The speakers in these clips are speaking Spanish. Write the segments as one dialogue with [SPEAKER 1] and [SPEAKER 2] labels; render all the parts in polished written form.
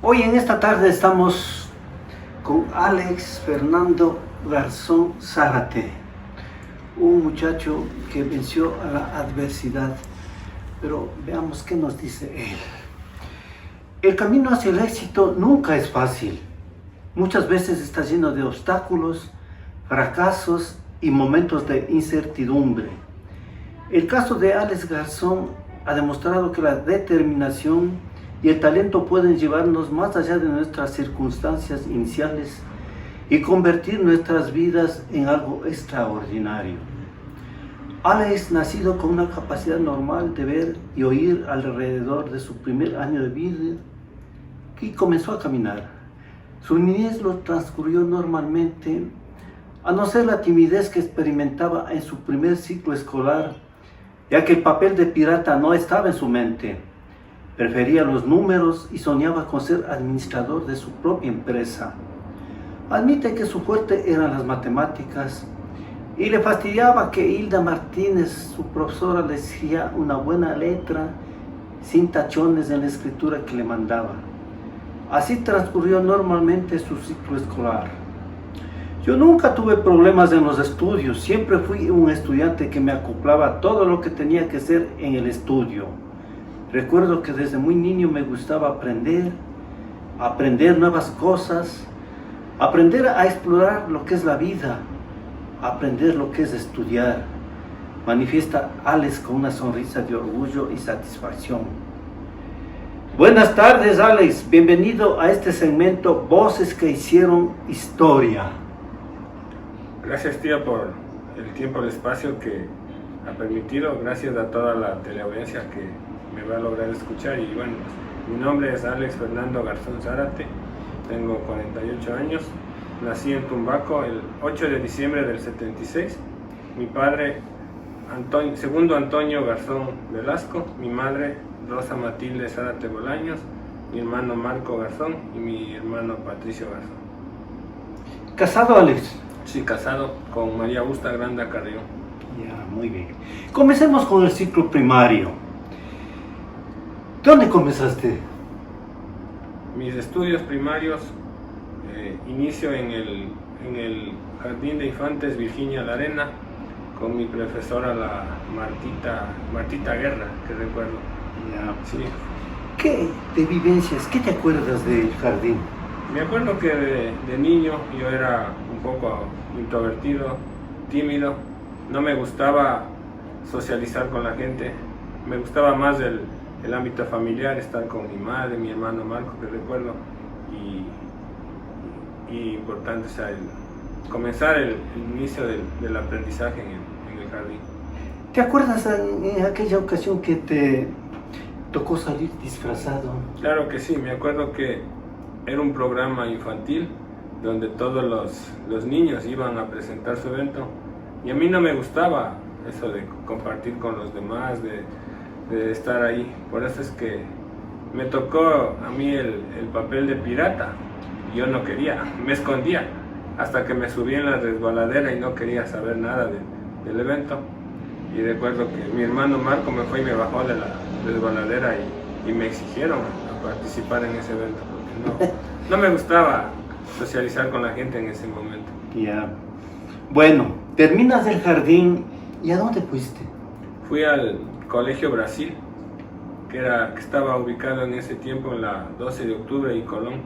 [SPEAKER 1] Hoy en esta tarde estamos con Alex Fernando Garzón Zárate, un muchacho que venció a la adversidad. Pero veamos qué nos dice él. El camino hacia el éxito nunca es fácil. Muchas veces está lleno de obstáculos, fracasos y momentos de incertidumbre. El caso de Alex Garzón ha demostrado que la determinación y el talento pueden llevarnos más allá de nuestras circunstancias iniciales y convertir nuestras vidas en algo extraordinario. Alex, nacido con una capacidad normal de ver y oír alrededor de su primer año de vida, y comenzó a caminar. Su niñez lo transcurrió normalmente, a no ser la timidez que experimentaba en su primer ciclo escolar, ya que el papel de pirata no estaba en su mente. Prefería los números y soñaba con ser administrador de su propia empresa. Admite que su fuerte eran las matemáticas y le fastidiaba que Hilda Martínez, su profesora, le exigía una buena letra sin tachones en la escritura que le mandaba. Así transcurrió normalmente su ciclo escolar. Yo nunca tuve problemas en los estudios, siempre fui un estudiante que me acoplaba a todo lo que tenía que hacer en el estudio. Recuerdo que desde muy niño me gustaba aprender nuevas cosas, aprender a explorar lo que es la vida, aprender lo que es estudiar. Manifiesta Alex con una sonrisa de orgullo y satisfacción. Buenas tardes, Alex. Bienvenido a este segmento Voces que hicieron historia.
[SPEAKER 2] Gracias, tío, por el tiempo y el espacio que ha permitido. Gracias a toda la teleaudiencia que me va a lograr escuchar. Y bueno, mi nombre es Alex Fernando Garzón Zárate, tengo 48 años, nací en Tumbaco el 8 de diciembre del 76. Mi padre, segundo Antonio Garzón Velasco, mi madre Rosa Matilde Zárate Bolaños, mi hermano Marco Garzón y mi hermano Patricio Garzón.
[SPEAKER 1] ¿Casado, Alex?
[SPEAKER 2] Sí, casado con María Augusta Granda Carrión.
[SPEAKER 1] Ya, muy bien. Comencemos con el ciclo primario. ¿Dónde comenzaste?
[SPEAKER 2] Mis estudios primarios inicio en el Jardín de Infantes Virginia La Arena con mi profesora, la Martita Guerra, que recuerdo.
[SPEAKER 1] Ya.
[SPEAKER 2] Sí.
[SPEAKER 1] ¿Qué de vivencias? ¿Qué te acuerdas del jardín?
[SPEAKER 2] Me acuerdo que de niño yo era un poco introvertido, tímido, no me gustaba socializar con la gente, me gustaba más el ámbito familiar, estar con mi madre, mi hermano Marco, que recuerdo, y importante, o sea, comenzar el inicio del aprendizaje en el jardín.
[SPEAKER 1] ¿Te acuerdas en aquella ocasión que te tocó salir disfrazado?
[SPEAKER 2] Claro que sí, me acuerdo que era un programa infantil donde todos los niños iban a presentar su evento y a mí no me gustaba eso de compartir con los demás, de estar ahí. Por eso es que me tocó a mí el papel de pirata. Yo no quería, me escondía hasta que me subí en la resbaladera y no quería saber nada del evento. Y recuerdo que mi hermano Marco me fue y me bajó de la resbaladera y me exigieron a participar en ese evento porque no me gustaba socializar con la gente en ese momento.
[SPEAKER 1] Ya. Bueno, terminas el jardín y ¿a dónde fuiste?
[SPEAKER 2] Fui al Colegio Brasil, que estaba ubicado en ese tiempo en la 12 de octubre y Colón.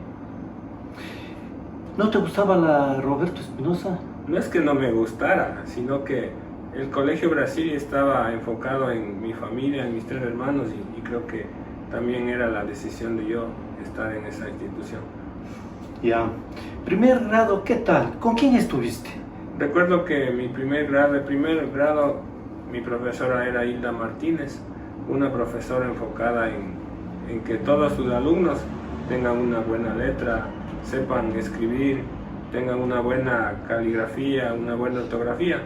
[SPEAKER 1] ¿No te gustaba la Roberto Espinosa?
[SPEAKER 2] No es que no me gustara, sino que el Colegio Brasil estaba enfocado en mi familia, en mis 3 hermanos y creo que también era la decisión de yo estar en esa institución.
[SPEAKER 1] Ya. Primer grado, ¿qué tal? ¿Con quién estuviste?
[SPEAKER 2] Recuerdo que el primer grado, mi profesora era Hilda Martínez, una profesora enfocada en que todos sus alumnos tengan una buena letra, sepan escribir, tengan una buena caligrafía, una buena ortografía.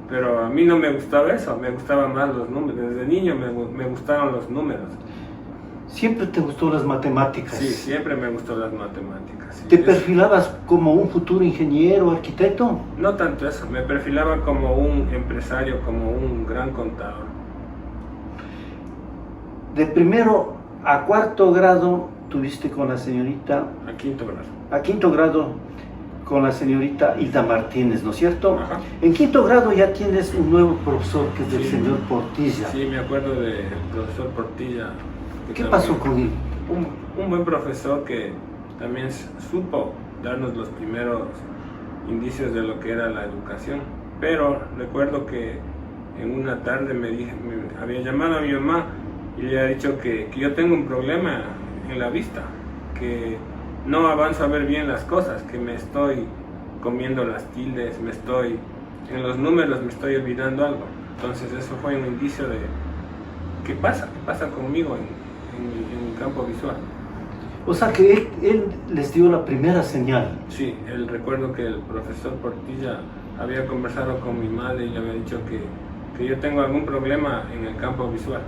[SPEAKER 2] Pero a mí no me gustaba eso, me gustaban más los números. Desde niño me gustaban los números.
[SPEAKER 1] ¿Siempre te gustó las matemáticas?
[SPEAKER 2] Sí, siempre me gustó las matemáticas. Sí.
[SPEAKER 1] ¿Te perfilabas como un futuro ingeniero, arquitecto?
[SPEAKER 2] No tanto eso, me perfilaba como un empresario, como un gran contador.
[SPEAKER 1] De primero a cuarto grado tuviste con la señorita,
[SPEAKER 2] A quinto grado.
[SPEAKER 1] a quinto grado, con la señorita Hilda Martínez, ¿no es cierto?
[SPEAKER 2] Ajá.
[SPEAKER 1] En quinto grado ya tienes un nuevo profesor que es el
[SPEAKER 2] Sí.
[SPEAKER 1] señor Portilla.
[SPEAKER 2] Sí, me acuerdo del profesor Portilla. que
[SPEAKER 1] ¿Qué
[SPEAKER 2] también-
[SPEAKER 1] pasó con él?
[SPEAKER 2] Un buen profesor que también supo darnos los primeros indicios de lo que era la educación. Pero recuerdo que en una tarde me había llamado a mi mamá y le había dicho que yo tengo un problema en la vista, que no avanzo a ver bien las cosas, que me estoy comiendo las tildes, en los números me estoy olvidando algo. Entonces eso fue un indicio de qué pasa conmigo en el campo visual.
[SPEAKER 1] O sea que él les dio la primera señal.
[SPEAKER 2] Sí, recuerdo que el profesor Portilla había conversado con mi madre y le había dicho que yo tengo algún problema en el campo visual.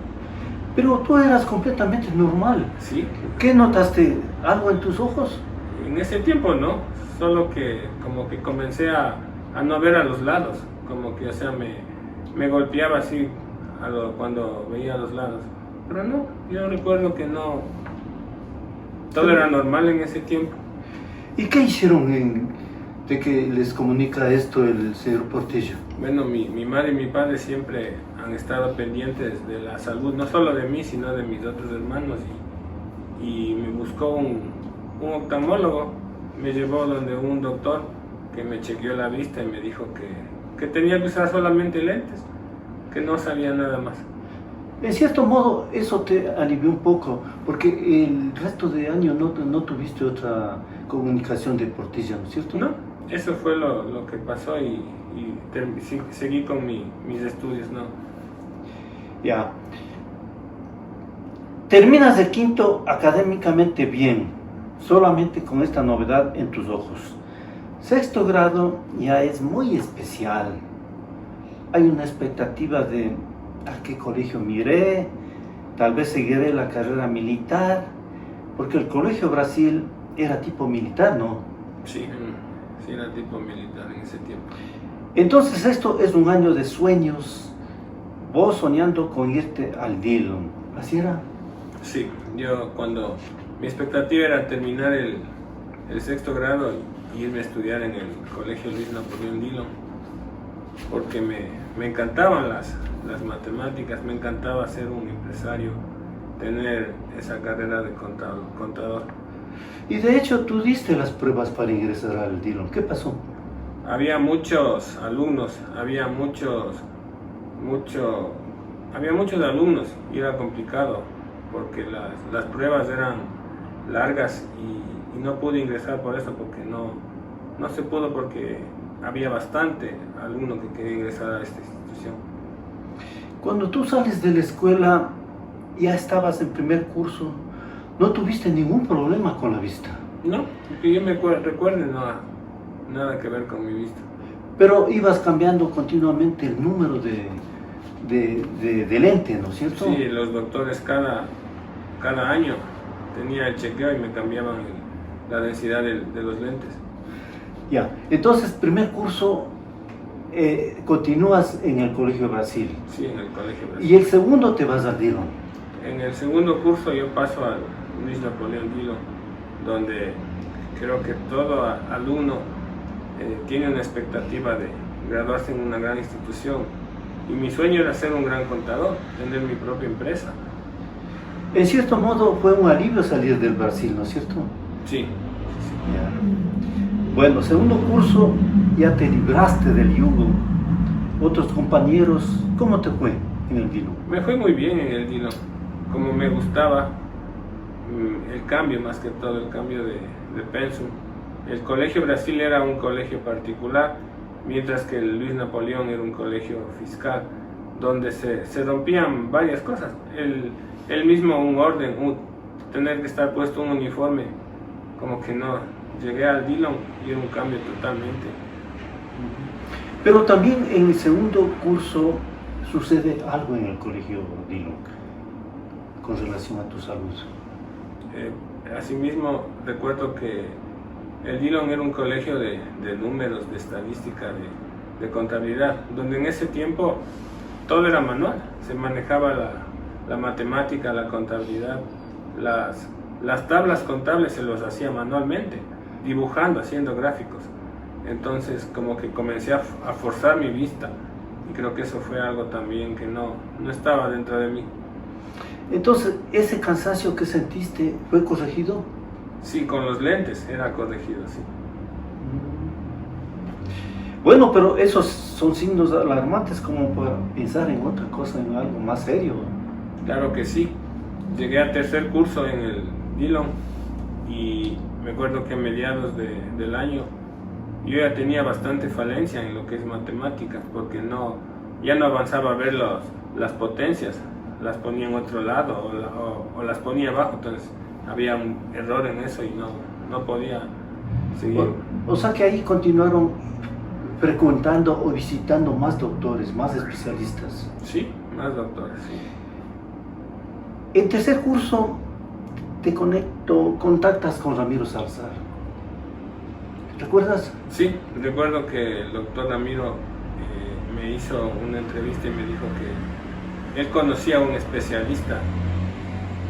[SPEAKER 1] Pero tú eras completamente normal.
[SPEAKER 2] Sí,
[SPEAKER 1] ¿Qué notaste? ¿Algo en tus ojos?
[SPEAKER 2] en ese tiempo no, solo que como que comencé a no ver a los lados, como que, o sea, me golpeaba así cuando veía a los lados. Pero no, yo recuerdo que no, todo era normal en ese tiempo.
[SPEAKER 1] ¿Y qué hicieron de que les comunica esto el señor Portillo?
[SPEAKER 2] Bueno, mi madre y mi padre siempre han estado pendientes de la salud, no solo de mí, sino de mis otros hermanos. Y me buscó un oftalmólogo, me llevó donde un doctor que me chequeó la vista y me dijo que tenía que usar solamente lentes, que no sabía nada más.
[SPEAKER 1] En cierto modo, eso te alivió un poco, porque el resto de año no tuviste otra comunicación de Portilla, ¿no es cierto?
[SPEAKER 2] No, eso fue lo que pasó y seguí con mis estudios, ¿no?
[SPEAKER 1] Ya. Terminas el quinto académicamente bien, solamente con esta novedad en tus ojos. Sexto grado ya es muy especial. Hay una expectativa de a qué colegio miré, tal vez seguiré la carrera militar, porque el colegio Brasil era tipo militar, ¿no?
[SPEAKER 2] Sí, sí era tipo militar en ese tiempo.
[SPEAKER 1] Entonces esto es un año de sueños, vos soñando con irte al Dillon, ¿así era?
[SPEAKER 2] Sí, mi expectativa era terminar el sexto grado y irme a estudiar en el colegio Luis Napoleón Dillon, porque me encantaban las matemáticas, me encantaba ser un empresario, tener esa carrera de contador.
[SPEAKER 1] Y de hecho tú diste las pruebas para ingresar al Dillon, ¿qué pasó?
[SPEAKER 2] Había muchos alumnos, había muchos alumnos y era complicado porque las pruebas eran largas y no pude ingresar por eso, porque no se pudo, porque había bastante alumno que quería ingresar a esta institución.
[SPEAKER 1] Cuando tú sales de la escuela, ya estabas en primer curso, ¿no tuviste ningún problema con la vista?
[SPEAKER 2] No, que yo me recuerde, nada que ver con mi vista.
[SPEAKER 1] Pero ibas cambiando continuamente el número de lente, ¿no es cierto?
[SPEAKER 2] Sí, los doctores cada año tenía el chequeo y me cambiaban la densidad de los lentes.
[SPEAKER 1] Ya, entonces primer curso continúas en el Colegio Brasil.
[SPEAKER 2] Sí, en el Colegio Brasil.
[SPEAKER 1] Y el segundo te vas al Dillon.
[SPEAKER 2] En el segundo curso yo paso al Luis Napoleón Dillon, donde creo que todo alumno tiene una expectativa de graduarse en una gran institución. Y mi sueño era ser un gran contador, tener mi propia empresa.
[SPEAKER 1] En cierto modo fue un alivio salir del Brasil, ¿no es cierto?
[SPEAKER 2] Sí.
[SPEAKER 1] Ya. Bueno, segundo curso ya te libraste del yugo. Otros compañeros, ¿cómo te fue en el Dillon?
[SPEAKER 2] Me fue muy bien en el Dillon, como me gustaba el cambio, más que todo el cambio de pensum. El Colegio Brasil era un colegio particular, mientras que el Luis Napoleón era un colegio fiscal, donde se rompían varias cosas. El mismo un orden, tener que estar puesto un uniforme, como que no. Llegué al Dillon y era un cambio totalmente.
[SPEAKER 1] Pero también en el segundo curso sucede algo en el Colegio Dillon con relación a tu salud.
[SPEAKER 2] Asimismo, recuerdo que el Dillon era un colegio de números, de estadística, de contabilidad, donde en ese tiempo todo era manual, se manejaba la matemática, la contabilidad, las tablas contables se los hacía manualmente, dibujando, haciendo gráficos. Entonces como que comencé a forzar mi vista y creo que eso fue algo también que no estaba dentro de mí.
[SPEAKER 1] Entonces, ¿ese cansancio que sentiste fue corregido?
[SPEAKER 2] Sí, con los lentes era corregido, sí.
[SPEAKER 1] Bueno, pero esos son signos alarmantes como para pensar en otra cosa, en algo más serio.
[SPEAKER 2] Claro que sí. Llegué a tercer curso en el Dillon y me acuerdo que a mediados del año yo ya tenía bastante falencia en lo que es matemáticas, porque ya no avanzaba a ver las potencias, las ponía en otro lado o las ponía abajo, entonces había un error en eso y no podía seguir.
[SPEAKER 1] O sea que ahí continuaron frecuentando o visitando más doctores, más especialistas.
[SPEAKER 2] Sí, más doctores, sí.
[SPEAKER 1] En tercer curso contactas con Ramiro Salazar. ¿Recuerdas?
[SPEAKER 2] Sí, recuerdo que el doctor Ramiro me hizo una entrevista y me dijo que él conocía a un especialista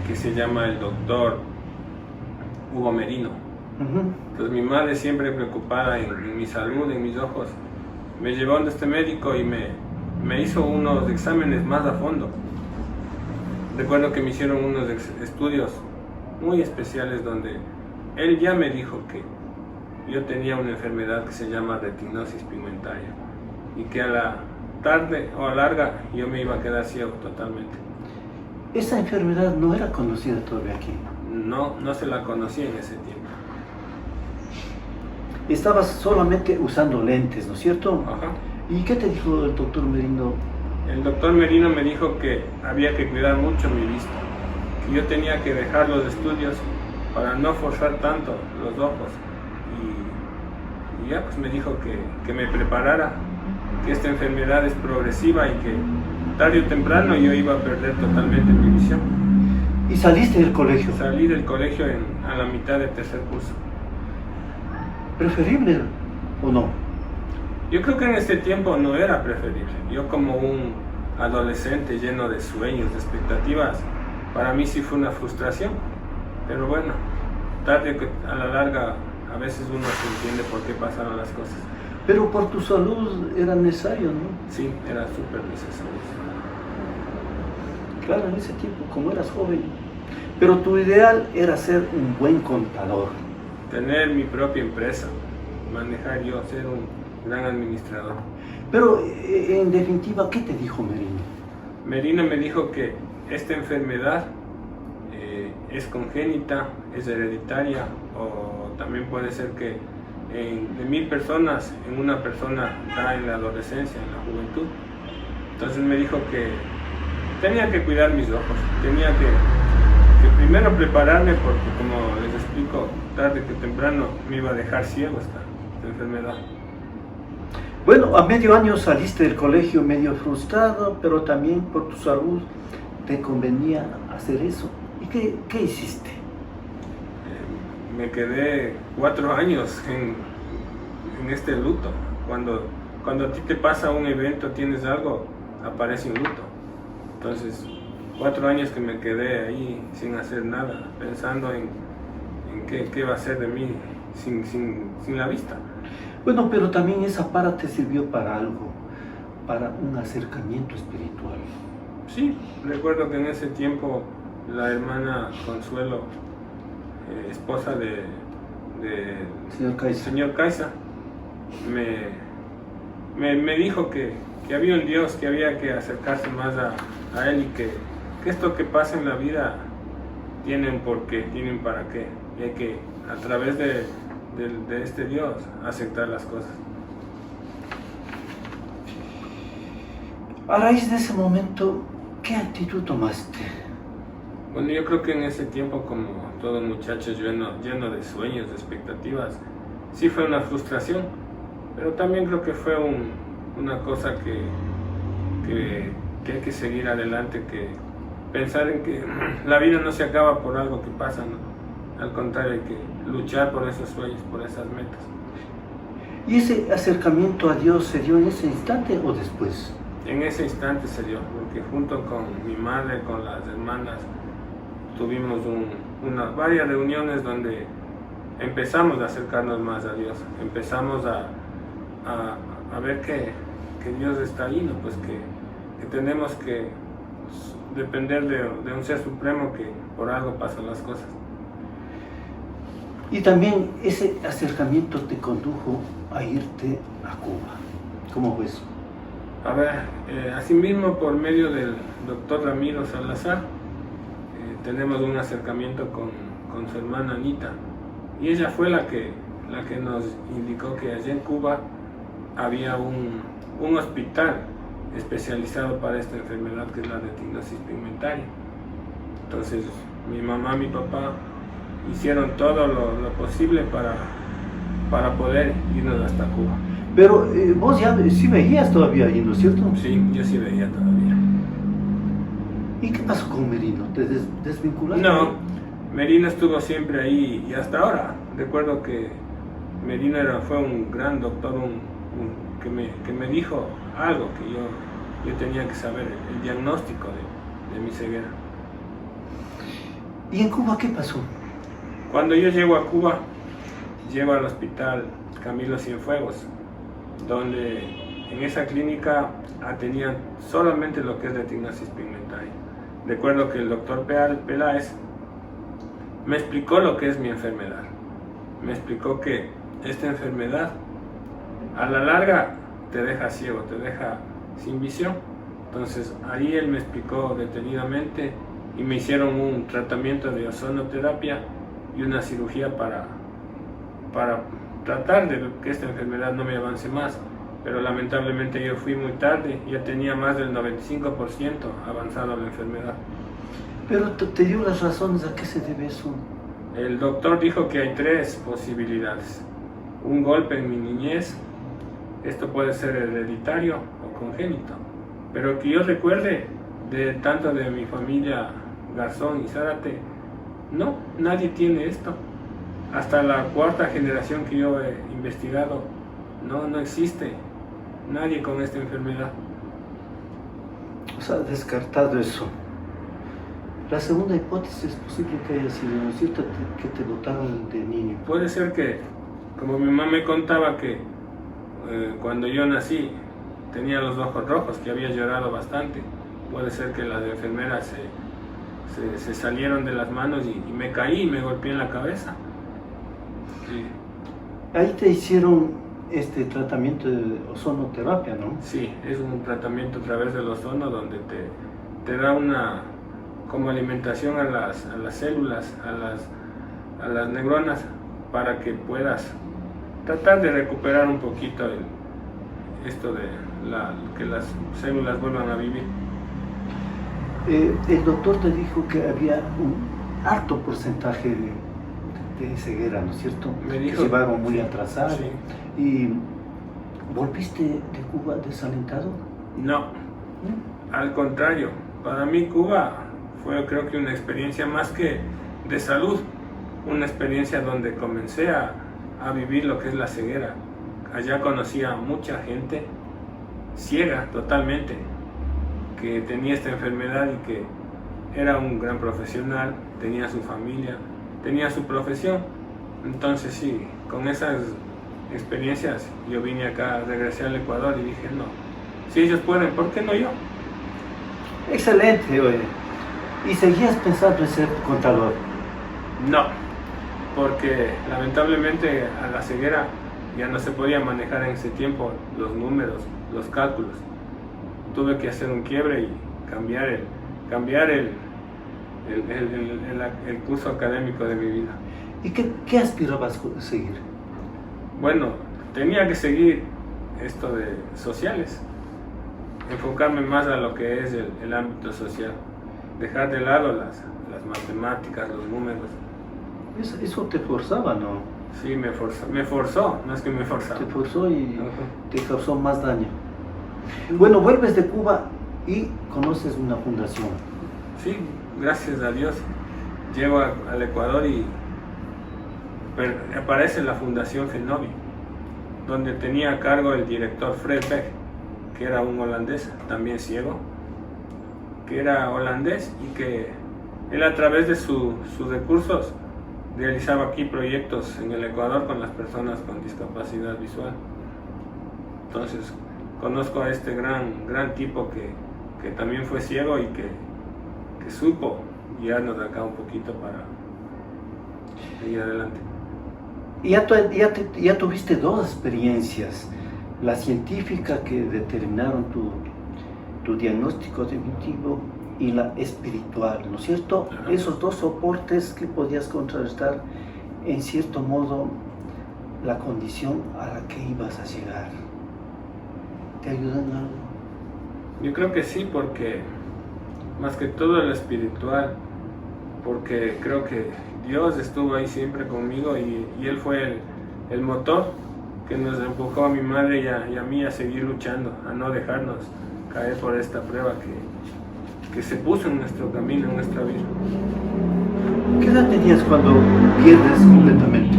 [SPEAKER 2] que se llama el doctor Hugo Merino. Entonces mi madre, siempre preocupada en mi salud, en mis ojos, me llevó a este médico y me hizo unos exámenes más a fondo. Recuerdo que me hicieron unos estudios muy especiales donde él ya me dijo que yo tenía una enfermedad que se llama retinosis pigmentaria y que a la tarde o a larga yo me iba a quedar ciego totalmente.
[SPEAKER 1] Esa enfermedad no era conocida todavía aquí.
[SPEAKER 2] No se la conocía en ese tiempo.
[SPEAKER 1] Estabas solamente usando lentes, ¿no es cierto?
[SPEAKER 2] Ajá.
[SPEAKER 1] ¿Y qué te dijo el doctor Merino?
[SPEAKER 2] El doctor Merino me dijo que había que cuidar mucho mi vista, que yo tenía que dejar los estudios para no forzar tanto los ojos. Y ya pues me dijo que me preparara, que esta enfermedad es progresiva y que tarde o temprano yo iba a perder totalmente mi visión.
[SPEAKER 1] ¿Y saliste del colegio?
[SPEAKER 2] Salí del colegio a la mitad del tercer curso.
[SPEAKER 1] ¿Preferible o no?
[SPEAKER 2] Yo creo que en este tiempo no era preferible. Yo, como un adolescente lleno de sueños, de expectativas, para mí sí fue una frustración. Pero bueno, tarde que a la larga a veces uno se entiende por qué pasaron las cosas.
[SPEAKER 1] Pero por tu salud era necesario, ¿no?
[SPEAKER 2] Sí, era súper necesario.
[SPEAKER 1] Claro, en ese tiempo, como eras joven. Pero tu ideal era ser un buen contador.
[SPEAKER 2] Tener mi propia empresa, manejar yo, ser un gran administrador.
[SPEAKER 1] Pero en definitiva, ¿qué te dijo Merino?
[SPEAKER 2] Merino me dijo que esta enfermedad es congénita, es hereditaria, o también puede ser que de 1000 personas, en una persona da en la adolescencia, en la juventud. Entonces me dijo que tenía que cuidar mis ojos, tenía que primero prepararme, porque como les explico, tarde que temprano me iba a dejar ciego esta enfermedad.
[SPEAKER 1] Bueno, a medio año saliste del colegio medio frustrado, pero también por tu salud te convenía hacer eso. ¿Y qué hiciste?
[SPEAKER 2] Me quedé 4 años en este luto. Cuando a ti te pasa un evento, tienes algo, aparece un luto. Entonces, 4 años que me quedé ahí sin hacer nada, pensando en qué va a ser de mí sin la vista.
[SPEAKER 1] Bueno, pero también esa para te sirvió para algo, para un acercamiento espiritual.
[SPEAKER 2] Sí, recuerdo que en ese tiempo la hermana Consuelo, esposa del señor Caiza, me dijo que había un Dios, que había que acercarse más a Él, y que esto que pasa en la vida tiene un porqué, tiene un para qué, y hay que, a través de este Dios, aceptar las cosas.
[SPEAKER 1] A raíz de ese momento, ¿qué actitud tomaste?
[SPEAKER 2] Bueno, yo creo que en ese tiempo, como todo muchacho lleno de sueños, de expectativas, sí fue una frustración, pero también creo que fue una cosa que hay que seguir adelante, que pensar en que la vida no se acaba por algo que pasa, ¿no? Al contrario, hay que luchar por esos sueños, por esas metas.
[SPEAKER 1] ¿Y ese acercamiento a Dios se dio en ese instante o después?
[SPEAKER 2] En ese instante se dio, porque junto con mi madre, con las hermanas, tuvimos varias reuniones donde empezamos a acercarnos más a Dios, empezamos a ver que Dios está ahí, ¿no? Pues que tenemos que depender de un ser supremo, que por algo pasan las cosas.
[SPEAKER 1] Y también ese acercamiento te condujo a irte a Cuba. ¿Cómo fue eso?
[SPEAKER 2] A ver, asimismo por medio del doctor Ramiro Salazar, tenemos un acercamiento con su hermana Anita, y ella fue la que nos indicó que allá en Cuba había un hospital especializado para esta enfermedad, que es la retinosis pigmentaria. Entonces mi mamá, mi papá hicieron todo lo posible para poder irnos hasta Cuba.
[SPEAKER 1] Pero vos ya sí veías todavía ahí, ¿no es cierto?
[SPEAKER 2] Sí, yo sí veía todavía.
[SPEAKER 1] ¿Y qué pasó con Merino? ¿Te desvinculaste?
[SPEAKER 2] No, Merino estuvo siempre ahí y hasta ahora. Recuerdo que Merino fue un gran doctor, que me dijo algo que yo tenía que saber, el diagnóstico de mi ceguera.
[SPEAKER 1] ¿Y en Cuba qué pasó?
[SPEAKER 2] Cuando yo llego a Cuba, llego al hospital Camilo Cienfuegos, donde en esa clínica atendían solamente lo que es retinosis pigmentaria. Recuerdo que el doctor Peláez me explicó lo que es mi enfermedad. Me explicó que esta enfermedad a la larga te deja ciego, te deja sin visión. Entonces ahí él me explicó detenidamente y me hicieron un tratamiento de ozonoterapia y una cirugía para tratar de que esta enfermedad no me avance más. Pero lamentablemente yo fui muy tarde, ya tenía más del 95% avanzado la enfermedad.
[SPEAKER 1] Pero te dio las razones a qué se debe eso.
[SPEAKER 2] El doctor dijo que hay 3 posibilidades. Un golpe en mi niñez, esto puede ser hereditario o congénito. Pero que yo recuerde, tanto de mi familia Garzón y Zárate, no, nadie tiene esto. Hasta la 4ª generación que yo he investigado, no existe nadie con esta enfermedad.
[SPEAKER 1] O sea, descartado eso. La segunda hipótesis es posible que haya sido, ¿no es cierto?, que te botaron de niño.
[SPEAKER 2] Puede ser que, como mi mamá me contaba que cuando yo nací tenía los ojos rojos, que había llorado bastante. Puede ser que las enfermeras se salieron de las manos y me caí y me golpeé en la cabeza. Sí.
[SPEAKER 1] Ahí te hicieron este tratamiento de ozonoterapia, ¿no?
[SPEAKER 2] Sí, es un tratamiento a través del ozono donde te da una como alimentación a las células, a las neuronas, para que puedas tratar de recuperar un poquito esto de que las células vuelvan a vivir.
[SPEAKER 1] El doctor te dijo que había un alto porcentaje de ceguera, ¿no es cierto?
[SPEAKER 2] Me dijo,
[SPEAKER 1] que llevaron muy atrasado.
[SPEAKER 2] Sí.
[SPEAKER 1] ¿Y volviste de Cuba desalentado?
[SPEAKER 2] No, al contrario, para mí Cuba fue, creo que, una experiencia más que de salud, una experiencia donde comencé a vivir lo que es la ceguera. Allá conocí a mucha gente ciega totalmente, que tenía esta enfermedad y que era un gran profesional, tenía su familia, tenía su profesión. Entonces sí, con esas experiencias yo vine acá, regresé al Ecuador y dije, no, si ellos pueden, ¿por qué no yo?
[SPEAKER 1] Excelente, oye. ¿Y seguías pensando en ser contador?
[SPEAKER 2] No, porque lamentablemente a la ceguera ya no se podía manejar en ese tiempo los números, los cálculos. Tuve que hacer un quiebre y cambiar el curso académico de mi vida.
[SPEAKER 1] ¿Y qué aspirabas a seguir?
[SPEAKER 2] Bueno, tenía que seguir esto de sociales, enfocarme más a lo que es el ámbito social, dejar de lado las matemáticas, los números.
[SPEAKER 1] Eso te forzaba, ¿no?
[SPEAKER 2] Sí, me forzó, no es que me forzaba.
[SPEAKER 1] Te forzó y te causó más daño. Bueno, vuelves de Cuba y conoces una fundación.
[SPEAKER 2] Sí, gracias a Dios. Llego al Ecuador y aparece la Fundación Fenovi, donde tenía a cargo el director Fred Beck, que era un holandés, también ciego, que era holandés y que él a través de sus recursos realizaba aquí proyectos en el Ecuador con las personas con discapacidad visual. Entonces conozco a este gran tipo que también fue ciego y que supo guiarnos de acá un poquito para seguir adelante.
[SPEAKER 1] Ya tuviste dos experiencias, la científica que determinaron tu diagnóstico definitivo y la espiritual, ¿no es cierto?
[SPEAKER 2] Ajá.
[SPEAKER 1] Esos dos soportes que podías contrarrestar en cierto modo la condición a la que ibas a llegar. ¿Te ayudan algo?
[SPEAKER 2] Yo creo que sí, porque más que todo el espiritual, porque creo que Dios estuvo ahí siempre conmigo y Él fue el motor que nos empujó a mi madre y a mí a seguir luchando, a no dejarnos caer por esta prueba que se puso en nuestro camino, en nuestra vida.
[SPEAKER 1] ¿Qué edad tenías cuando pierdes completamente?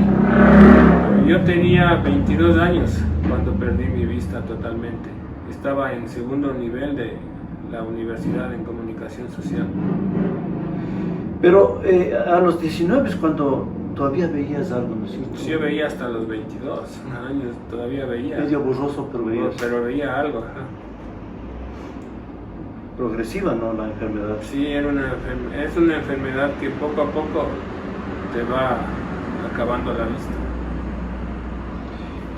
[SPEAKER 2] Yo tenía 22 años cuando perdí mi vista totalmente. Estaba en segundo nivel de la Universidad en Comunicación Social.
[SPEAKER 1] Pero a los 19 es cuando todavía veías algo, ¿no es cierto?
[SPEAKER 2] Sí, yo veía hasta los 22 años, todavía veía.
[SPEAKER 1] Medio borroso, pero veías.
[SPEAKER 2] Pero veía algo, ajá.
[SPEAKER 1] Progresiva, ¿no? La enfermedad.
[SPEAKER 2] Sí, es una enfermedad que poco a poco te va acabando la vista.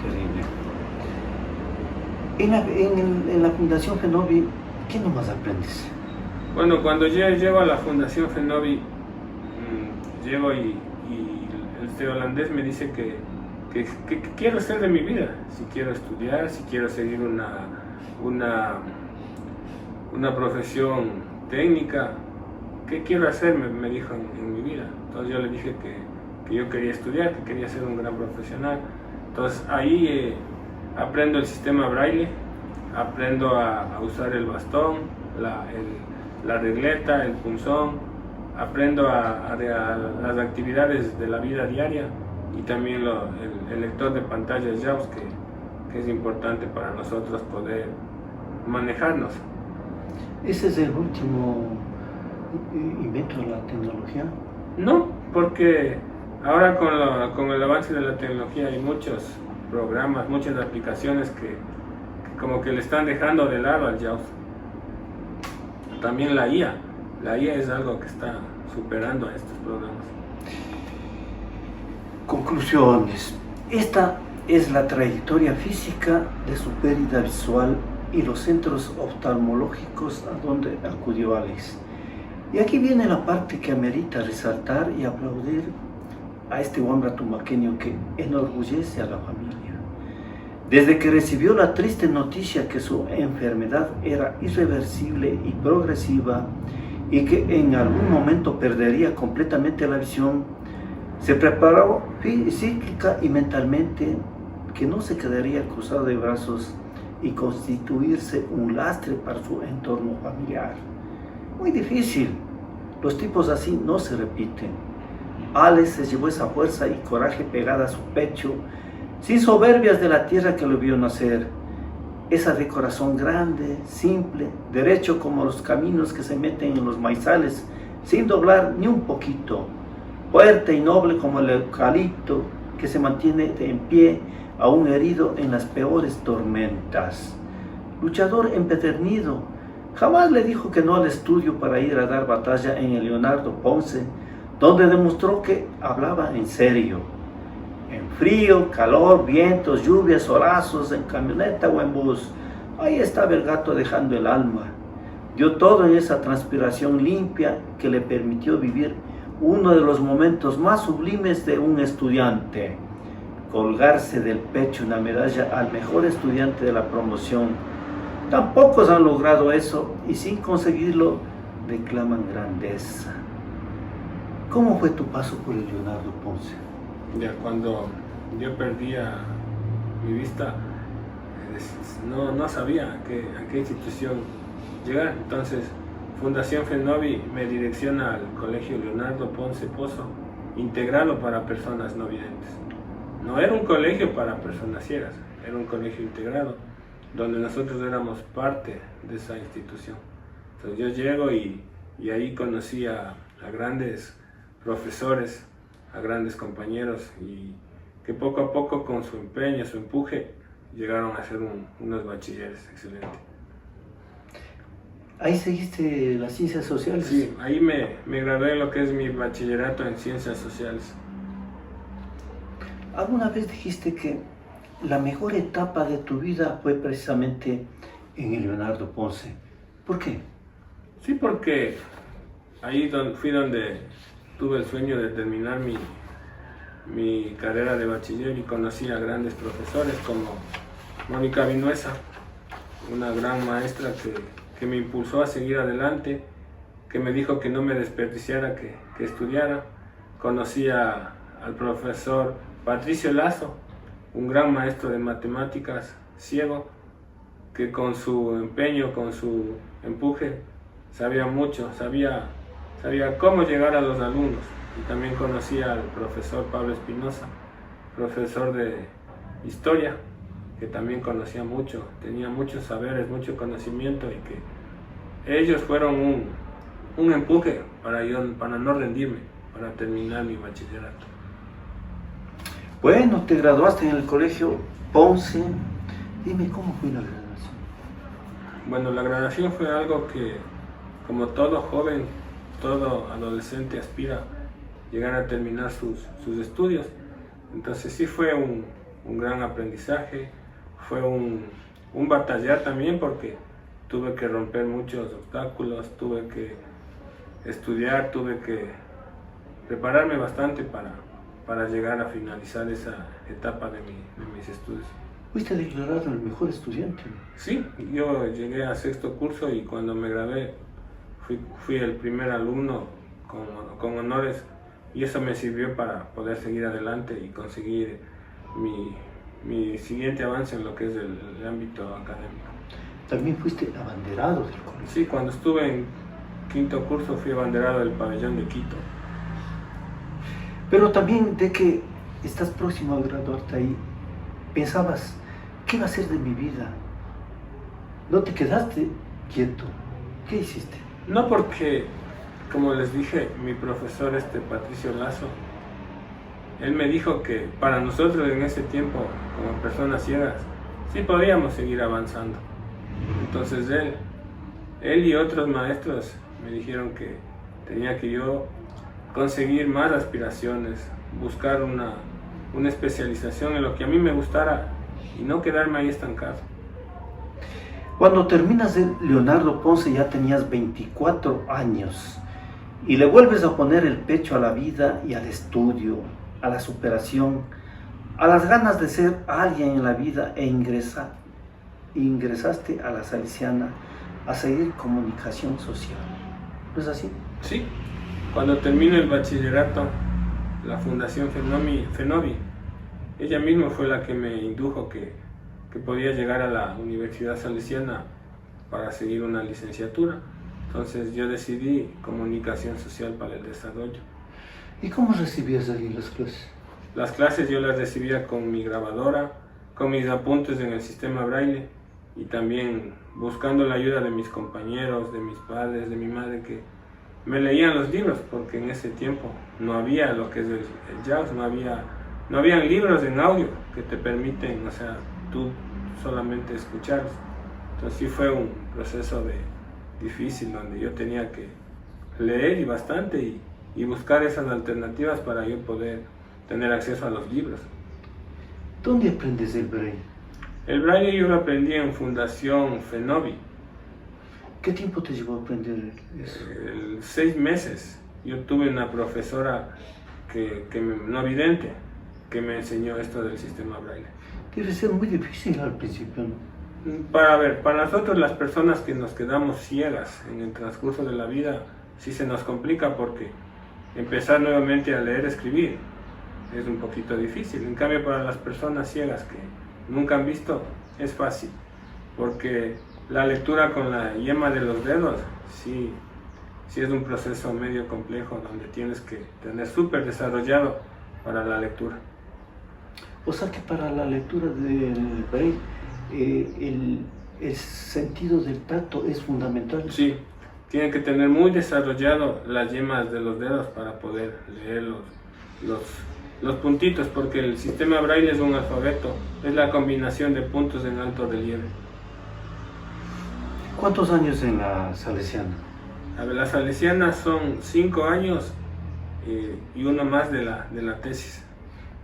[SPEAKER 1] Terrible. En la Fundación Fenovi, ¿qué nomás aprendes?
[SPEAKER 2] Bueno, cuando yo llego a la Fundación Fenovi, llego y este holandés me dice que quiero hacer de mi vida, si quiero estudiar, si quiero seguir una profesión técnica, ¿qué quiero hacer? Me dijo en mi vida. Entonces yo le dije que yo quería estudiar, que quería ser un gran profesional. Entonces ahí aprendo el sistema braille, aprendo a usar el bastón, la regleta, el punzón, aprendo a las actividades de la vida diaria y también el lector de pantallas JAWS que es importante para nosotros poder manejarnos.
[SPEAKER 1] ¿Ese es el último invento de la tecnología?
[SPEAKER 2] No, porque ahora con el avance de la tecnología hay muchos programas, muchas aplicaciones que como que le están dejando de lado al JAWS. También la IA es algo que está superando a estos programas.
[SPEAKER 1] Conclusiones. Esta es la trayectoria física de su pérdida visual y los centros oftalmológicos a donde acudió Alex. Y aquí viene la parte que amerita resaltar y aplaudir a este hombre tumaqueño que enorgullece a la familia. Desde que recibió la triste noticia que su enfermedad era irreversible y progresiva y que en algún momento perdería completamente la visión, se preparó psíquica y mentalmente que no se quedaría cruzado de brazos y constituirse un lastre para su entorno familiar. Muy difícil, los tipos así no se repiten. Alex se llevó esa fuerza y coraje pegada a su pecho, sin soberbias de la tierra que lo vio nacer. Esa de corazón grande, simple, derecho como los caminos que se meten en los maizales, sin doblar ni un poquito. Fuerte y noble como el eucalipto que se mantiene en pie, aún herido en las peores tormentas. Luchador empedernido, jamás le dijo que no al estudio para ir a dar batalla en el Leonardo Ponce, donde demostró que hablaba en serio. En frío, calor, vientos, lluvias, solazos, en camioneta o en bus, ahí estaba el gato dejando el alma. Dio todo en esa transpiración limpia que le permitió vivir uno de los momentos más sublimes de un estudiante: colgarse del pecho una medalla al mejor estudiante de la promoción. Tan pocos han logrado eso y sin conseguirlo reclaman grandeza. ¿Cómo fue tu paso por el Leonardo Ponce?
[SPEAKER 2] Ya cuando yo perdía mi vista, no sabía a qué institución llegar. Entonces Fundación Fenovi me direcciona al Colegio Leonardo Ponce Pozo, integrado para personas no videntes. No era un colegio para personas ciegas, era un colegio integrado, donde nosotros éramos parte de esa institución. Entonces yo llego y ahí conocí a a grandes profesores, a grandes compañeros y que poco a poco con su empeño, su empuje, llegaron a ser unos bachilleres excelentes.
[SPEAKER 1] ¿Ahí seguiste las ciencias sociales?
[SPEAKER 2] Sí, ahí me gradué en lo que es mi bachillerato en ciencias sociales.
[SPEAKER 1] ¿Alguna vez dijiste que la mejor etapa de tu vida fue precisamente en el Leonardo Ponce? ¿Por qué?
[SPEAKER 2] Sí, porque ahí fui donde tuve el sueño de terminar mi carrera de bachiller y conocí a grandes profesores como Mónica Vinuesa, una gran maestra que me impulsó a seguir adelante, que me dijo que no me desperdiciara, que estudiara. Conocí al profesor Patricio Lazo, un gran maestro de matemáticas, ciego, que con su empeño, con su empuje, sabía mucho, sabía cómo llegar a los alumnos. Y también conocí al profesor Pablo Espinosa, profesor de historia, que también conocía mucho, tenía muchos saberes, mucho conocimiento y que ellos fueron un empuje para no rendirme, para terminar mi bachillerato.
[SPEAKER 1] Bueno, te graduaste en el colegio Ponce. Dime, ¿cómo fue la graduación?
[SPEAKER 2] Bueno, la graduación fue algo que, como todo joven, todo adolescente aspira a llegar a terminar sus estudios. Entonces sí fue un gran aprendizaje, fue un batallar también porque tuve que romper muchos obstáculos, tuve que estudiar, tuve que prepararme bastante para llegar a finalizar esa etapa de mis estudios.
[SPEAKER 1] Fuiste declarado el mejor estudiante.
[SPEAKER 2] Sí, yo llegué a sexto curso y cuando me gradué fui el primer alumno con honores y eso me sirvió para poder seguir adelante y conseguir mi siguiente avance en lo que es el ámbito académico.
[SPEAKER 1] También fuiste abanderado del colegio.
[SPEAKER 2] Sí, cuando estuve en quinto curso fui abanderado del pabellón de Quito.
[SPEAKER 1] Pero también de que estás próximo a graduarte ahí, pensabas, ¿qué va a ser de mi vida? No te quedaste quieto. ¿Qué hiciste?
[SPEAKER 2] No, porque, como les dije, mi profesor Patricio Lazo, él me dijo que para nosotros en ese tiempo, como personas ciegas, sí podíamos seguir avanzando. Entonces él y otros maestros me dijeron que tenía que yo conseguir más aspiraciones, buscar una especialización en lo que a mí me gustara y no quedarme ahí estancado.
[SPEAKER 1] Cuando terminas de Leonardo Ponce ya tenías 24 años y le vuelves a poner el pecho a la vida y al estudio, a la superación, a las ganas de ser alguien en la vida e ingresaste a la Salesiana a seguir comunicación social. ¿No es así?
[SPEAKER 2] Sí. Cuando terminé el bachillerato, la Fundación Fenovi, ella misma fue la que me indujo que podía llegar a la Universidad Salesiana para seguir una licenciatura. Entonces yo decidí comunicación social para el desarrollo.
[SPEAKER 1] ¿Y cómo recibías ahí las clases?
[SPEAKER 2] Las clases yo las recibía con mi grabadora, con mis apuntes en el sistema braille y también buscando la ayuda de mis compañeros, de mis padres, de mi madre que me leían los libros, porque en ese tiempo no había lo que es el JAWS, no habían libros en audio que te permiten, o sea, tú solamente escucharlos. Entonces sí fue un proceso difícil donde yo tenía que leer y bastante y buscar esas alternativas para yo poder tener acceso a los libros.
[SPEAKER 1] ¿Dónde aprendes el braille?
[SPEAKER 2] El braille yo lo aprendí en Fundación Fenovi.
[SPEAKER 1] ¿Qué tiempo te llevó a aprender eso?
[SPEAKER 2] 6 meses. Yo tuve una profesora no vidente que me enseñó esto del sistema braille.
[SPEAKER 1] Debe ser muy difícil al principio, ¿no?
[SPEAKER 2] Para nosotros las personas que nos quedamos ciegas en el transcurso de la vida, sí se nos complica porque empezar nuevamente a leer, escribir, es un poquito difícil. En cambio para las personas ciegas que nunca han visto, es fácil, porque la lectura con la yema de los dedos, sí es un proceso medio complejo donde tienes que tener súper desarrollado para la lectura.
[SPEAKER 1] O sea que para la lectura del braille, el sentido del tacto es fundamental.
[SPEAKER 2] Sí, tienen que tener muy desarrollado las yemas de los dedos para poder leer los puntitos, porque el sistema Braille es un alfabeto, es la combinación de puntos en alto relieve.
[SPEAKER 1] ¿Cuántos años en la Salesiana?
[SPEAKER 2] A ver, las salesianas son 5 años y uno más de la tesis.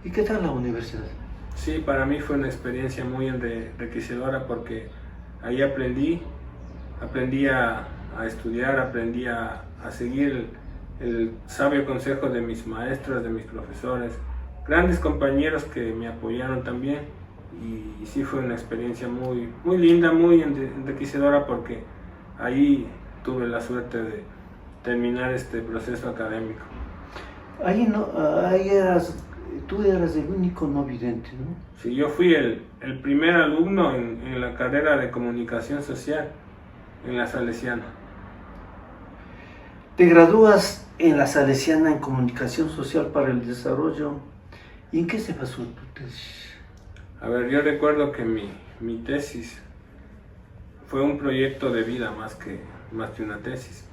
[SPEAKER 1] ¿Y qué tal la universidad?
[SPEAKER 2] Sí, para mí fue una experiencia muy enriquecedora porque ahí aprendí a estudiar, aprendí a seguir el sabio consejo de mis maestros, de mis profesores, grandes compañeros que me apoyaron también, y sí fue una experiencia muy, muy linda, muy enriquecedora, porque ahí tuve la suerte de terminar este proceso académico.
[SPEAKER 1] Tú eras el único no vidente, ¿no?
[SPEAKER 2] Sí, yo fui el primer alumno en la carrera de comunicación social en la Salesiana.
[SPEAKER 1] Te gradúas en la Salesiana en Comunicación Social para el Desarrollo. ¿Y en qué se basó tu tesis?
[SPEAKER 2] A ver, yo recuerdo que mi tesis fue un proyecto de vida más que una tesis,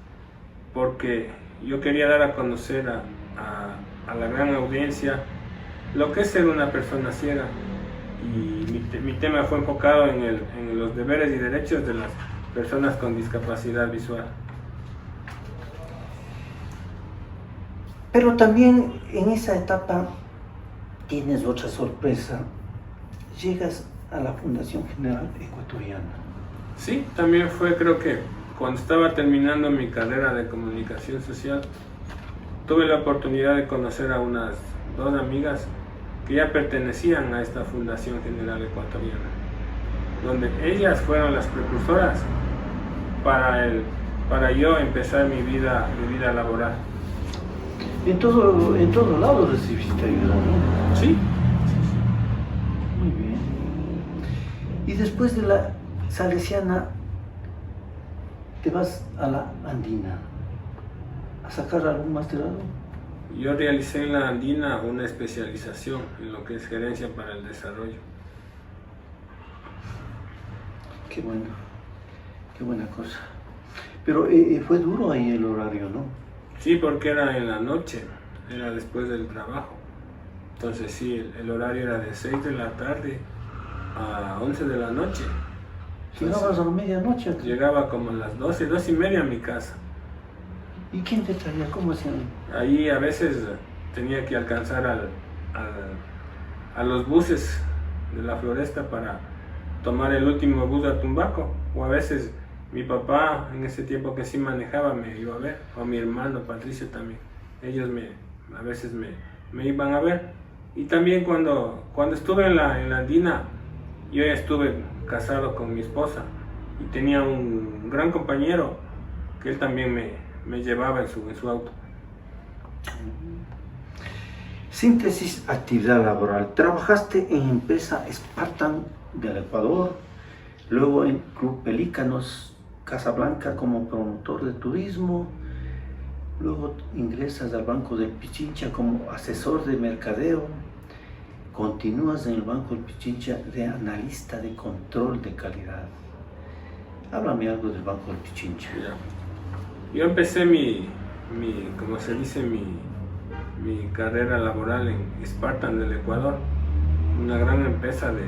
[SPEAKER 2] porque yo quería dar a conocer a la gran audiencia lo que es ser una persona ciega, y mi tema fue enfocado en los deberes y derechos de las personas con discapacidad visual.
[SPEAKER 1] Pero también en esa etapa tienes otra sorpresa. Llegas a la Fundación General Ecuatoriana.
[SPEAKER 2] Sí, también fue, creo que cuando estaba terminando mi carrera de comunicación social, tuve la oportunidad de conocer a unas 2 amigas que ya pertenecían a esta Fundación General Ecuatoriana, donde ellas fueron las precursoras para yo empezar mi vida laboral.
[SPEAKER 1] En todo lado recibiste ayuda, ¿no?
[SPEAKER 2] Sí.
[SPEAKER 1] Muy bien. Y después de la Salesiana, te vas a la Andina a sacar algún masterado.
[SPEAKER 2] Yo realicé en la Andina una especialización en lo que es gerencia para el desarrollo.
[SPEAKER 1] Qué bueno, qué buena cosa. Pero fue duro ahí el horario, ¿no?
[SPEAKER 2] Sí, porque era en la noche, era después del trabajo. Entonces sí, el horario era de 6 de la tarde a 11 de la noche.
[SPEAKER 1] ¿Llegabas a la medianoche?
[SPEAKER 2] Llegaba como a las 12:30 a mi casa.
[SPEAKER 1] ¿Y quién te traía? ¿Cómo hacían?
[SPEAKER 2] Ahí a veces tenía que alcanzar a los buses de la Floresta para tomar el último bus a Tumbaco, o a veces mi papá, en ese tiempo que sí manejaba, me iba a ver, o mi hermano Patricio también. Ellos a veces me iban a ver. Y también cuando estuve en la Andina, yo ya estuve casado con mi esposa y tenía un gran compañero que él también me llevaba en su auto.
[SPEAKER 1] Síntesis, actividad laboral. Trabajaste en empresa Spartan del Ecuador, luego en Club Pelícanos Casablanca como promotor de turismo, luego ingresas al Banco del Pichincha como asesor de mercadeo, continúas en el Banco del Pichincha de analista de control de calidad. Háblame algo del Banco del Pichincha.
[SPEAKER 2] Ya. Yo empecé como se dice, mi carrera laboral en Spartan del Ecuador, una gran empresa de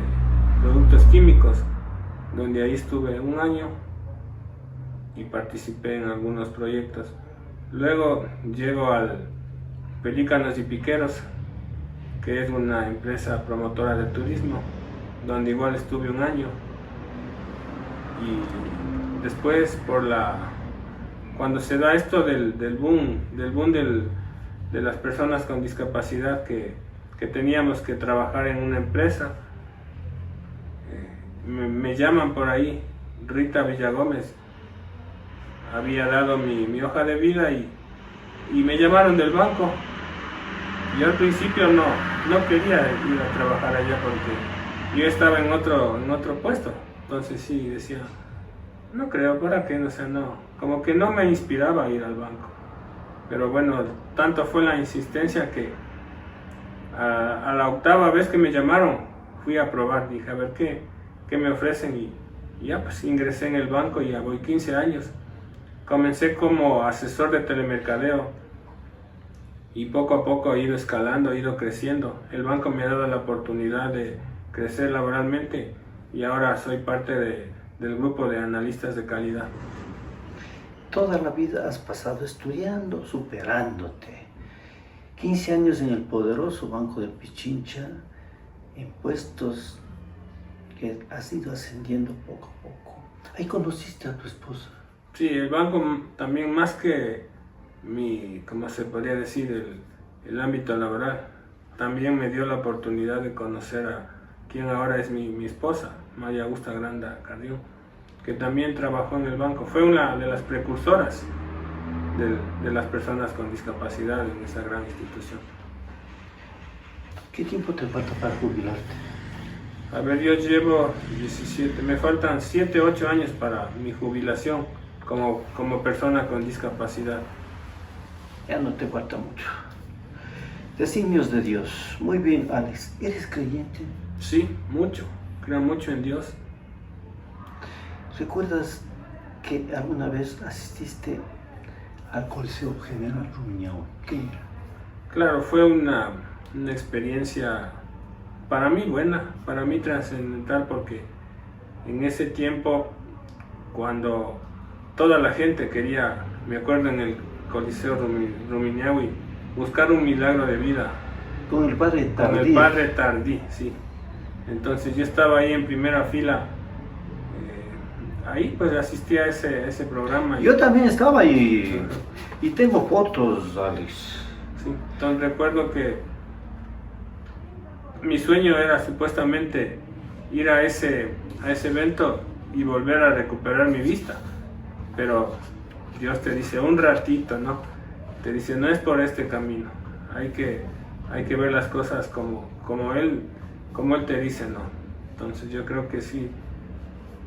[SPEAKER 2] productos químicos, donde ahí estuve 1 año y participé en algunos proyectos. Luego llego al Pelícanos y Piqueros, que es una empresa promotora de turismo, donde igual estuve 1 año. Y después, cuando se da esto del boom de las personas con discapacidad, que teníamos que trabajar en una empresa, me llaman por ahí. Rita Villagómez había dado mi hoja de vida y me llamaron del banco. Yo al principio no quería ir a trabajar allá porque yo estaba en otro puesto. Entonces sí, decía, no creo, ¿para qué? O sea, no, como que no me inspiraba a ir al banco. Pero bueno, tanto fue la insistencia que a la 8ª vez que me llamaron, fui a probar, dije, a ver qué me ofrecen, y ya pues ingresé en el banco y ya voy 15 años. comencé como asesor de telemercadeo y poco a poco he ido escalando, he ido creciendo. El banco me ha dado la oportunidad de crecer laboralmente y ahora soy parte del grupo de analistas de calidad.
[SPEAKER 1] Toda la vida has pasado estudiando, superándote. 15 años en el poderoso Banco de Pichincha, en puestos que has ido ascendiendo poco a poco. Ahí conociste a tu esposa.
[SPEAKER 2] Sí, el banco también, más que ¿cómo se podría decir? El ámbito laboral, también me dio la oportunidad de conocer a quien ahora es mi esposa, María Augusta Granda Carrión, que también trabajó en el banco. Fue una de las precursoras de las personas con discapacidad en esa gran institución.
[SPEAKER 1] ¿Qué tiempo te falta para jubilarte?
[SPEAKER 2] A ver, yo llevo 17, me faltan 7, 8 años para mi jubilación como persona con discapacidad.
[SPEAKER 1] Ya no te falta mucho. Designios de Dios. Muy bien, Alex. ¿Eres creyente?
[SPEAKER 2] Sí, mucho. Creo mucho en Dios.
[SPEAKER 1] ¿Recuerdas que alguna vez asististe al Coliseo General Rumiñahui? ¿Qué era?
[SPEAKER 2] Claro, fue una experiencia para mí buena, para mí trascendental, porque en ese tiempo, cuando toda la gente quería, me acuerdo en el Coliseo Rumiñahui, buscar un milagro de vida.
[SPEAKER 1] Con el Padre Tardí.
[SPEAKER 2] Con el Padre Tardí, sí. Entonces yo estaba ahí en primera fila, ahí pues asistí a ese programa.
[SPEAKER 1] Yo también estaba ahí y tengo fotos, Alex.
[SPEAKER 2] Sí. Entonces recuerdo que mi sueño era supuestamente ir a ese evento y volver a recuperar mi vista, pero Dios te dice un ratito, ¿no? Te dice, no es por este camino, hay que ver las cosas como Él te dice, ¿no? Entonces yo creo que sí,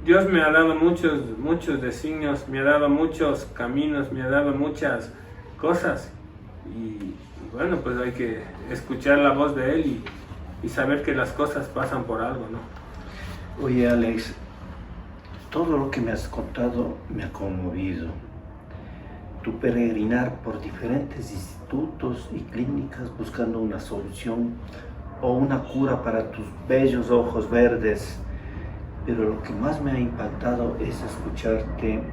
[SPEAKER 2] Dios me ha dado muchos designios, me ha dado muchos caminos, me ha dado muchas cosas, y bueno, pues hay que escuchar la voz de Él y saber que las cosas pasan por algo, ¿no?
[SPEAKER 1] Oye, Alex, todo lo que me has contado me ha conmovido. Tu peregrinar por diferentes institutos y clínicas buscando una solución o una cura para tus bellos ojos verdes. Pero lo que más me ha impactado es escucharte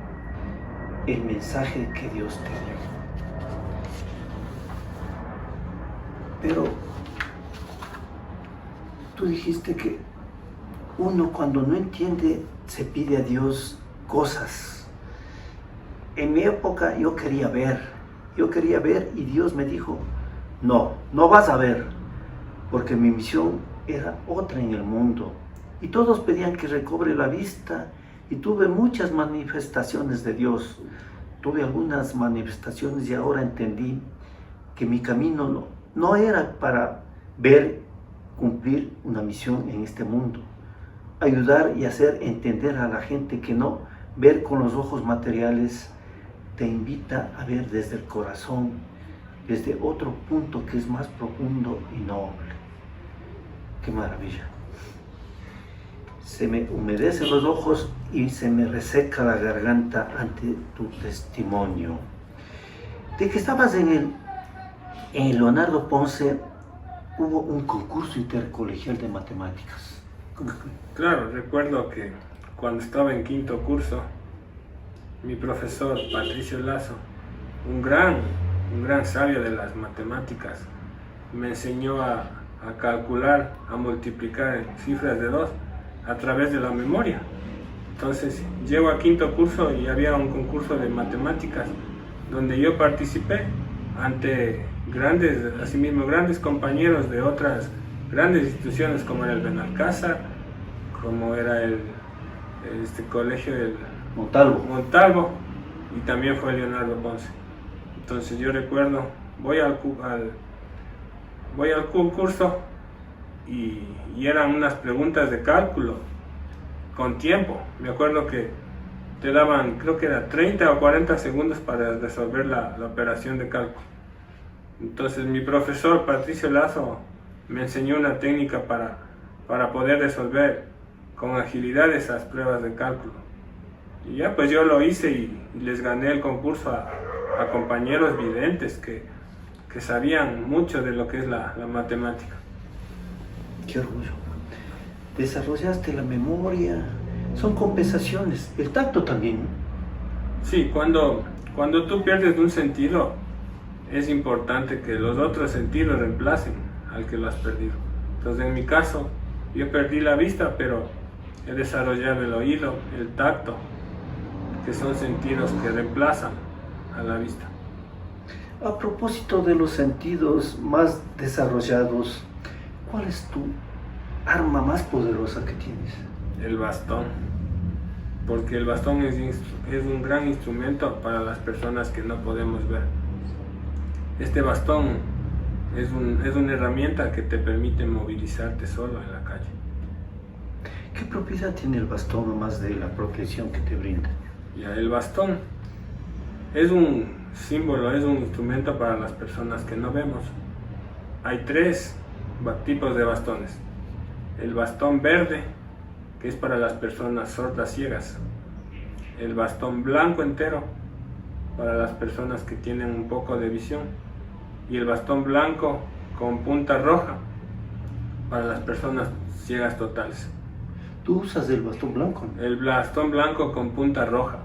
[SPEAKER 1] el mensaje que Dios te dio. Pero tú dijiste que uno cuando no entiende se pide a Dios cosas. En mi época yo quería ver y Dios me dijo, no vas a ver, porque mi misión era otra en el mundo. Y todos pedían que recobre la vista y tuve muchas manifestaciones de Dios. Tuve algunas manifestaciones y ahora entendí que mi camino no era para ver, cumplir una misión en este mundo. Ayudar y hacer entender a la gente que no ver con los ojos materiales te invita a ver desde el corazón, desde otro punto que es más profundo y noble. ¡Qué maravilla! Se me humedecen los ojos y se me reseca la garganta ante tu testimonio. De que estabas en Leonardo Ponce, hubo un concurso intercolegial de matemáticas. ¿Cómo fue?
[SPEAKER 2] Claro, recuerdo que cuando estaba en quinto curso, mi profesor Patricio Lazo, un gran sabio de las matemáticas, me enseñó a calcular, a multiplicar en cifras de 2 a través de la memoria. Entonces llego a quinto curso y había un concurso de matemáticas donde yo participé ante grandes compañeros de otras grandes instituciones, como era el Benalcázar, como era el colegio del Montalvo, y también fue Leonardo Ponce. Entonces yo recuerdo, voy al concurso y eran unas preguntas de cálculo con tiempo. Me acuerdo que te daban, creo que era 30 o 40 segundos para resolver la operación de cálculo. Entonces mi profesor Patricio Lazo me enseñó una técnica para poder resolver con agilidad esas pruebas de cálculo. Y ya pues yo lo hice y les gané el concurso a compañeros videntes que sabían mucho de lo que es la matemática.
[SPEAKER 1] Qué orgullo. Desarrollaste la memoria, son compensaciones, el tacto también, ¿no?
[SPEAKER 2] Sí, cuando tú pierdes un sentido, es importante que los otros sentidos reemplacen al que lo has perdido. Entonces en mi caso, yo perdí la vista, pero he desarrollado el oído, el tacto, que son sentidos que reemplazan a la vista.
[SPEAKER 1] A propósito de los sentidos más desarrollados, ¿cuál es tu arma más poderosa que tienes?
[SPEAKER 2] El bastón, porque el bastón es un gran instrumento para las personas que no podemos ver. Este bastón es una herramienta que te permite movilizarte solo en la calle.
[SPEAKER 1] ¿Qué propiedad tiene el bastón más de la protección que te brinda?
[SPEAKER 2] Ya, el bastón es un símbolo, es un instrumento para las personas que no vemos. Hay tres tipos de bastones. El bastón verde, que es para las personas sordas ciegas. El bastón blanco entero, para las personas que tienen un poco de visión. Y el bastón blanco con punta roja, para las personas ciegas totales.
[SPEAKER 1] ¿Tú usas el bastón blanco?
[SPEAKER 2] El bastón blanco con punta roja,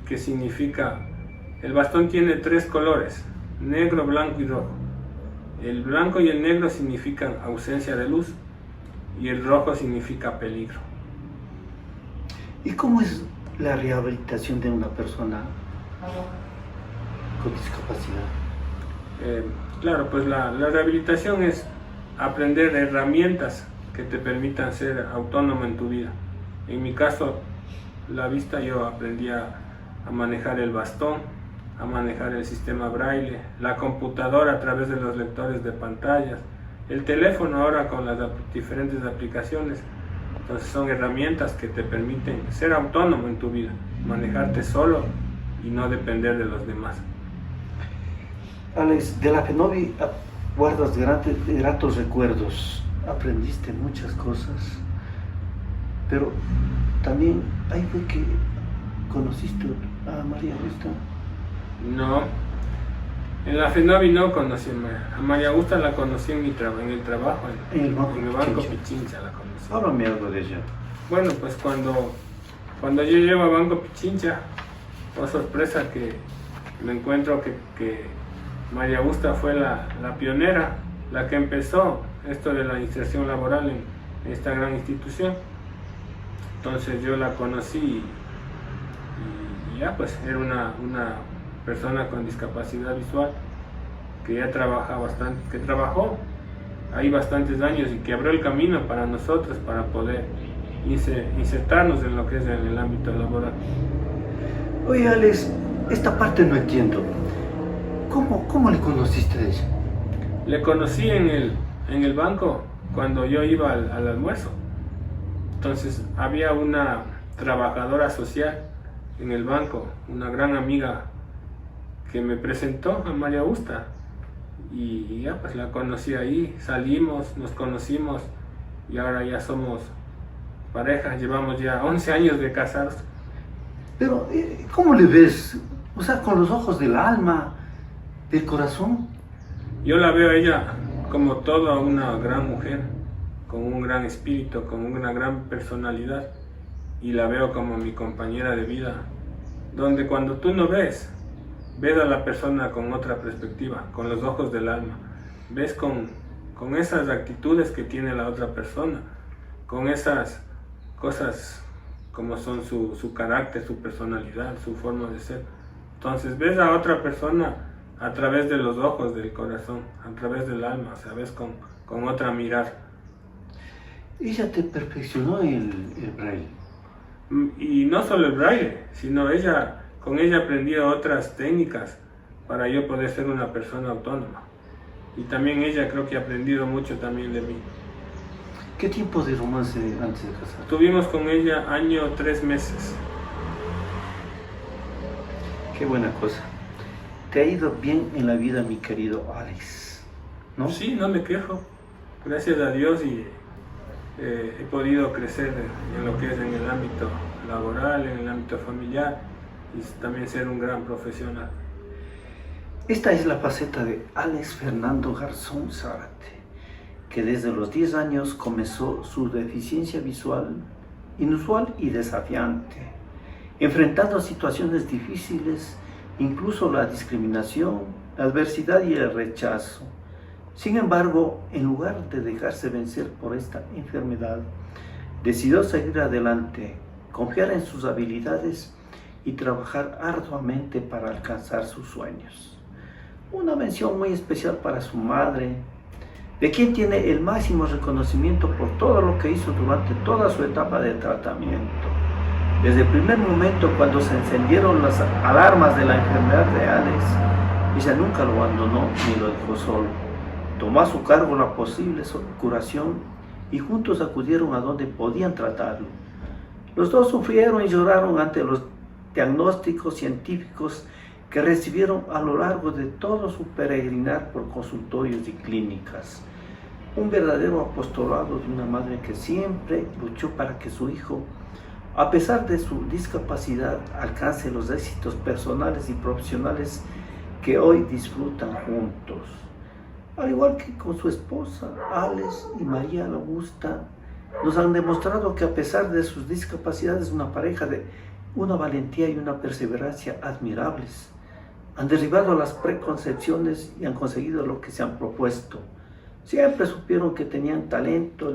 [SPEAKER 2] que significa... El bastón tiene tres colores, negro, blanco y rojo. El blanco y el negro significan ausencia de luz y el rojo significa peligro.
[SPEAKER 1] ¿Y cómo es la rehabilitación de una persona con discapacidad?
[SPEAKER 2] Claro, pues la rehabilitación es aprender herramientas que te permitan ser autónomo en tu vida. En mi caso, la vista, yo aprendí a manejar el bastón, a manejar el sistema braille, la computadora a través de los lectores de pantallas, el teléfono ahora con las diferentes aplicaciones. Entonces son herramientas que te permiten ser autónomo en tu vida, manejarte solo y no depender de los demás.
[SPEAKER 1] Alex, de la FENOVI guardas gratos recuerdos, aprendiste muchas cosas, pero también ahí fue que conociste a María Augusta.
[SPEAKER 2] No, en la FENOVI no conocí a María Augusta, la conocí en el trabajo,
[SPEAKER 1] en el Banco
[SPEAKER 2] Pichincha la conocí.
[SPEAKER 1] Háblame algo de ella.
[SPEAKER 2] Bueno, pues cuando yo llego a Banco Pichincha, fue sorpresa que me encuentro que María Augusta fue la pionera, la que empezó esto de la inserción laboral en esta gran institución. Entonces yo la conocí y ya pues era una persona con discapacidad visual que ya que trabajó ahí bastantes años y que abrió el camino para nosotros para poder insertarnos en lo que es en el ámbito laboral.
[SPEAKER 1] Oye, Alex, esta parte no entiendo. ¿Cómo le conociste a ella?
[SPEAKER 2] Le conocí en el banco cuando yo iba al almuerzo. Entonces había una trabajadora social en el banco, una gran amiga que me presentó a María Augusta y ya pues la conocí ahí, salimos, nos conocimos y ahora ya somos pareja, llevamos ya 11 años de casados.
[SPEAKER 1] Pero, ¿cómo le ves? O sea, con los ojos del alma, del corazón.
[SPEAKER 2] Yo la veo a ella como toda una gran mujer, con un gran espíritu, con una gran personalidad, y la veo como mi compañera de vida, donde cuando tú no ves a la persona con otra perspectiva, con los ojos del alma, ves con esas actitudes que tiene la otra persona, con esas cosas como son su carácter, su personalidad, su forma de ser. Entonces ves a otra persona a través de los ojos del corazón, a través del alma, o sea, ves con otra mirada.
[SPEAKER 1] Ella te perfeccionó el braille.
[SPEAKER 2] Y no solo el braille, sino con ella aprendí otras técnicas para yo poder ser una persona autónoma. Y también ella creo que ha aprendido mucho también de mí.
[SPEAKER 1] ¿Qué tiempo de romance antes de casar?
[SPEAKER 2] Tuvimos con ella 1 año 3 meses.
[SPEAKER 1] Qué buena cosa. Te ha ido bien en la vida, mi querido Alex, ¿no?
[SPEAKER 2] Sí, no me quejo. Gracias a Dios y he podido crecer en lo que es en el ámbito laboral, en el ámbito familiar y también ser un gran profesional.
[SPEAKER 1] Esta es la faceta de Alex Fernando Garzón Zárate, que desde los 10 años comenzó su deficiencia visual inusual y desafiante, enfrentando situaciones difíciles, incluso la discriminación, la adversidad y el rechazo. Sin embargo, en lugar de dejarse vencer por esta enfermedad, decidió seguir adelante, confiar en sus habilidades y trabajar arduamente para alcanzar sus sueños. Una mención muy especial para su madre, de quien tiene el máximo reconocimiento por todo lo que hizo durante toda su etapa de tratamiento. Desde el primer momento cuando se encendieron las alarmas de la enfermedad de Alex, ella nunca lo abandonó ni lo dejó solo. Tomó a su cargo la posible curación y juntos acudieron a donde podían tratarlo. Los dos sufrieron y lloraron ante los diagnósticos científicos que recibieron a lo largo de todo su peregrinar por consultorios y clínicas. Un verdadero apostolado de una madre que siempre luchó para que su hijo, a pesar de su discapacidad, alcance los éxitos personales y profesionales que hoy disfrutan juntos. Al igual que con su esposa, Alex y María Augusta, nos han demostrado que a pesar de sus discapacidades, una pareja de una valentía y una perseverancia admirables. Han derribado las preconcepciones y han conseguido lo que se han propuesto. Siempre supieron que tenían talento,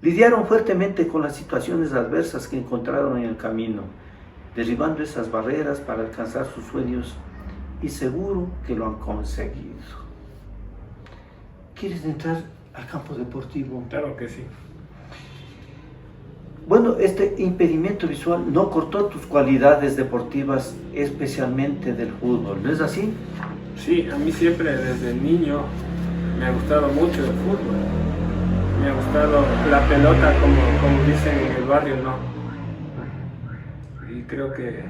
[SPEAKER 1] lidiaron fuertemente con las situaciones adversas que encontraron en el camino, derribando esas barreras para alcanzar sus sueños y seguro que lo han conseguido. ¿Quieres entrar al campo deportivo?
[SPEAKER 2] Claro que sí.
[SPEAKER 1] Bueno, este impedimento visual no cortó tus cualidades deportivas, especialmente del fútbol, ¿no es así?
[SPEAKER 2] Sí, a mí siempre desde niño me ha gustado mucho el fútbol. Me ha gustado la pelota, como dicen en el barrio, ¿no? Y creo que,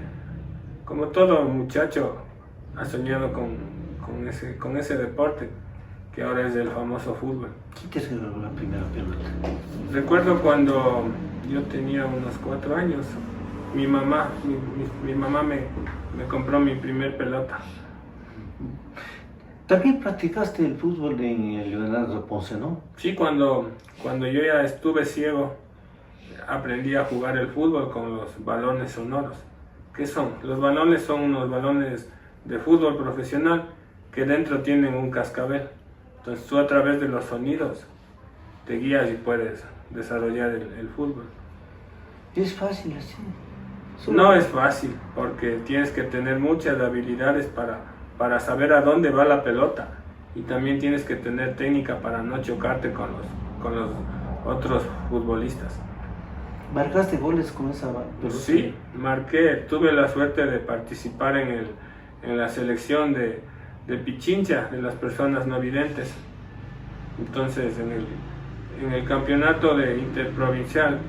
[SPEAKER 2] como todo muchacho, ha soñado con ese deporte, que ahora es el famoso fútbol.
[SPEAKER 1] ¿Quién te regaló la primera pelota?
[SPEAKER 2] Recuerdo cuando yo tenía unos 4 años, mi mamá me compró mi primer pelota.
[SPEAKER 1] También practicaste el fútbol en el Leonardo Ponce, ¿no?
[SPEAKER 2] Sí, cuando yo ya estuve ciego, aprendí a jugar el fútbol con los balones sonoros. ¿Qué son? Los balones son unos balones de fútbol profesional que dentro tienen un cascabel. Entonces tú a través de los sonidos te guías y puedes desarrollar el fútbol.
[SPEAKER 1] Es fácil así.
[SPEAKER 2] No es fácil, porque tienes que tener muchas habilidades para saber a dónde va la pelota, y también tienes que tener técnica para no chocarte con los otros futbolistas.
[SPEAKER 1] ¿Marcaste goles con esa pelota?
[SPEAKER 2] Sí, marqué, tuve la suerte de participar en la selección de Pichincha, de las personas no videntes. Entonces en el campeonato de interprovincial,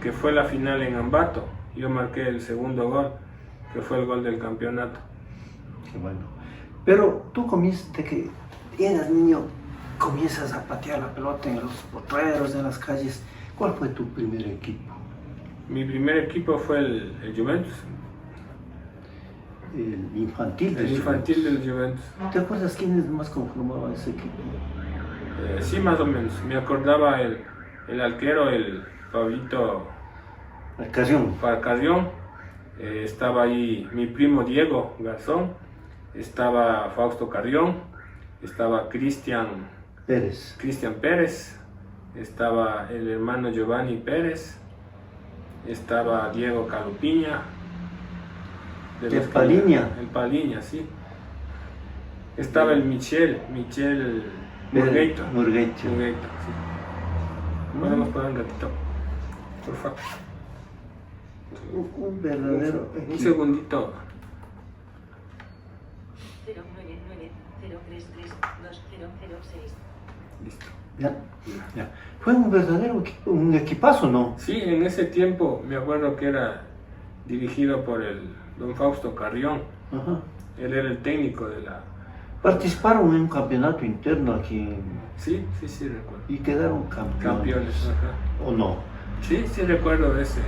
[SPEAKER 2] que fue la final en Ambato, yo marqué el segundo gol, que fue el gol del campeonato.
[SPEAKER 1] Qué bueno. Pero tú comienzas, de que eras niño, comienzas a patear la pelota en los potreros, en las calles. ¿Cuál fue tu primer equipo?
[SPEAKER 2] Mi primer equipo fue el Juventus.
[SPEAKER 1] El infantil del
[SPEAKER 2] El infantil
[SPEAKER 1] Juventus.
[SPEAKER 2] del Juventus.
[SPEAKER 1] ¿Te acuerdas quiénes más conformaban ese equipo?
[SPEAKER 2] Sí, más o menos. Me acordaba el arquero, el Pablito Carrión. Estaba ahí mi primo Diego Garzón. Estaba Fausto Carrión. Estaba Cristian Pérez. Estaba el hermano Giovanni Pérez. Estaba Diego Calupiña.
[SPEAKER 1] El
[SPEAKER 2] Paliña, sí. Estaba el Michel Murgueito, sí. Podemos poner un ratito, por favor.
[SPEAKER 1] Un verdadero
[SPEAKER 2] Un
[SPEAKER 1] equipo.
[SPEAKER 2] segundito.
[SPEAKER 3] 099-033-2006.
[SPEAKER 2] Listo.
[SPEAKER 1] Ya. Fue un verdadero equipo, un equipazo, ¿no?
[SPEAKER 2] Sí, en ese tiempo me acuerdo que era dirigido por el don Fausto Carrión.
[SPEAKER 1] Ajá.
[SPEAKER 2] Él era el técnico de la...
[SPEAKER 1] Participaron en un campeonato interno aquí
[SPEAKER 2] Sí, recuerdo.
[SPEAKER 1] y quedaron campeones.
[SPEAKER 2] Campeones, ajá.
[SPEAKER 1] ¿O no?
[SPEAKER 2] Sí, sí recuerdo ese.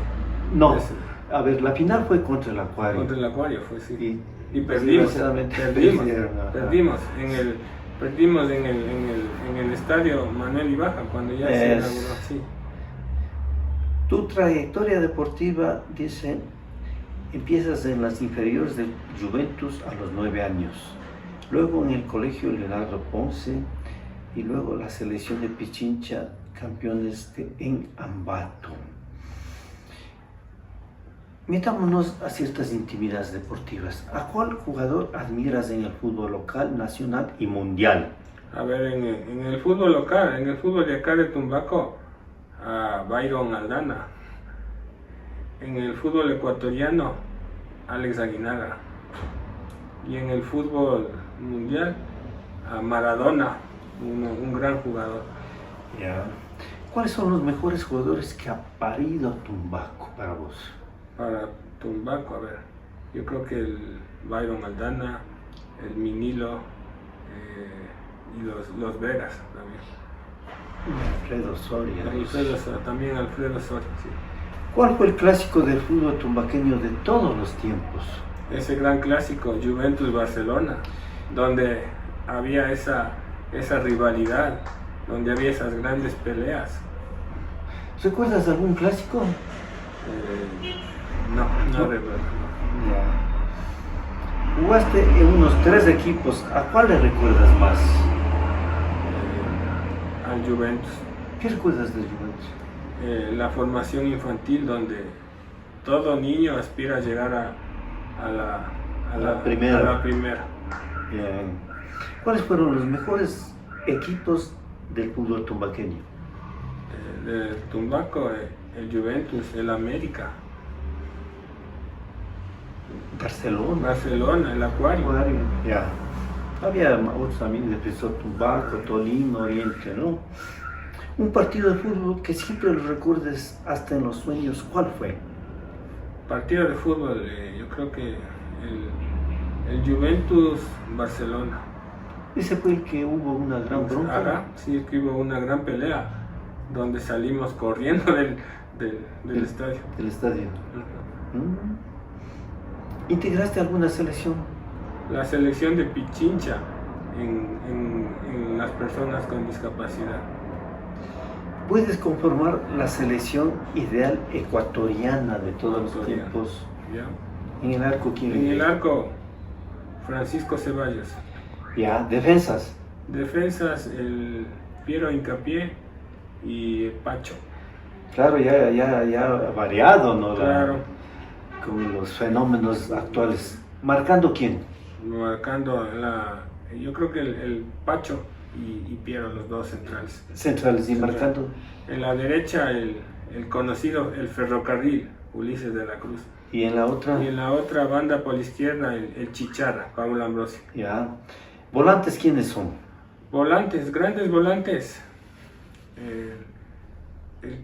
[SPEAKER 1] No,
[SPEAKER 2] ese.
[SPEAKER 1] a ver, la final fue contra el Acuario.
[SPEAKER 2] Contra el Acuario fue, sí. Y
[SPEAKER 1] perdimos.
[SPEAKER 2] Perdimos en el estadio Manuel Ibaja cuando ya se inauguró, sí.
[SPEAKER 1] Tu trayectoria deportiva, dice, empiezas en las inferiores de Juventus a los 9 años, luego en el colegio Leonardo Ponce y luego la selección de Pichincha, campeones en Ambato. Metámonos a ciertas intimidades deportivas. ¿A cuál jugador admiras en el fútbol local, nacional y mundial?
[SPEAKER 2] A ver, en el fútbol local, en el fútbol de acá de Tumbaco, a Byron Aldana. En el fútbol ecuatoriano, Alex Aguinaga. Y en el fútbol mundial, a Maradona, un gran jugador.
[SPEAKER 1] Yeah. ¿Cuáles son los mejores jugadores que ha parido Tumbaco para vos?
[SPEAKER 2] Para Tumbaco, a ver, yo creo que el Byron Aldana, el Minilo y los Vegas también.
[SPEAKER 1] Alfredo Soria.
[SPEAKER 2] También Alfredo Soria, sí.
[SPEAKER 1] ¿Cuál fue el clásico del fútbol tumbaqueño de todos los tiempos?
[SPEAKER 2] Ese gran clásico, Juventus-Barcelona, donde había esa rivalidad, donde había esas grandes peleas.
[SPEAKER 1] ¿Recuerdas algún clásico?
[SPEAKER 2] No recuerdo.
[SPEAKER 1] No. Jugaste en unos 3 equipos, ¿a cuál le recuerdas más?
[SPEAKER 2] Al Juventus.
[SPEAKER 1] ¿Qué recuerdas del Juventus?
[SPEAKER 2] La formación infantil, donde todo niño aspira a llegar a la primera.
[SPEAKER 1] Bien. ¿Cuáles fueron los mejores equipos del fútbol tumbaqueño?
[SPEAKER 2] De Tumbaco, el Juventus, el América. Barcelona, el Acuario.
[SPEAKER 1] Ya. Había otros también, empezó Tumbaco, Tolima, Oriente, ¿no? Un partido de fútbol que siempre lo recuerdes hasta en los sueños, ¿cuál fue?
[SPEAKER 2] Partido de fútbol, yo creo que el Juventus-Barcelona.
[SPEAKER 1] Ese fue el que hubo una gran bronca.
[SPEAKER 2] Ajá, sí, que hubo una gran pelea, donde salimos corriendo del estadio.
[SPEAKER 1] Del estadio. ¿Integraste alguna selección?
[SPEAKER 2] La selección de Pichincha en las personas con discapacidad.
[SPEAKER 1] ¿Puedes conformar la selección ideal ecuatoriana de todos los tiempos?
[SPEAKER 2] ¿Ya?
[SPEAKER 1] ¿En el arco quién?
[SPEAKER 2] En el arco, Francisco Ceballos.
[SPEAKER 1] Ya, defensas.
[SPEAKER 2] Defensas, el Piero Hincapié y Pacho.
[SPEAKER 1] Claro, ya variado, ¿no?
[SPEAKER 2] Claro.
[SPEAKER 1] Con los fenómenos actuales. ¿Marcando quién?
[SPEAKER 2] Marcando yo creo que el Pacho y Piero, los dos centrales.
[SPEAKER 1] Centrales, y marcando.
[SPEAKER 2] En la derecha, el conocido, el Ferrocarril, Ulises de la Cruz.
[SPEAKER 1] ¿Y en la otra?
[SPEAKER 2] Y en la otra banda por la izquierda, el Chicharra, Pablo Ambrosio.
[SPEAKER 1] Ya. ¿Volantes quiénes son?
[SPEAKER 2] Volantes, grandes volantes. El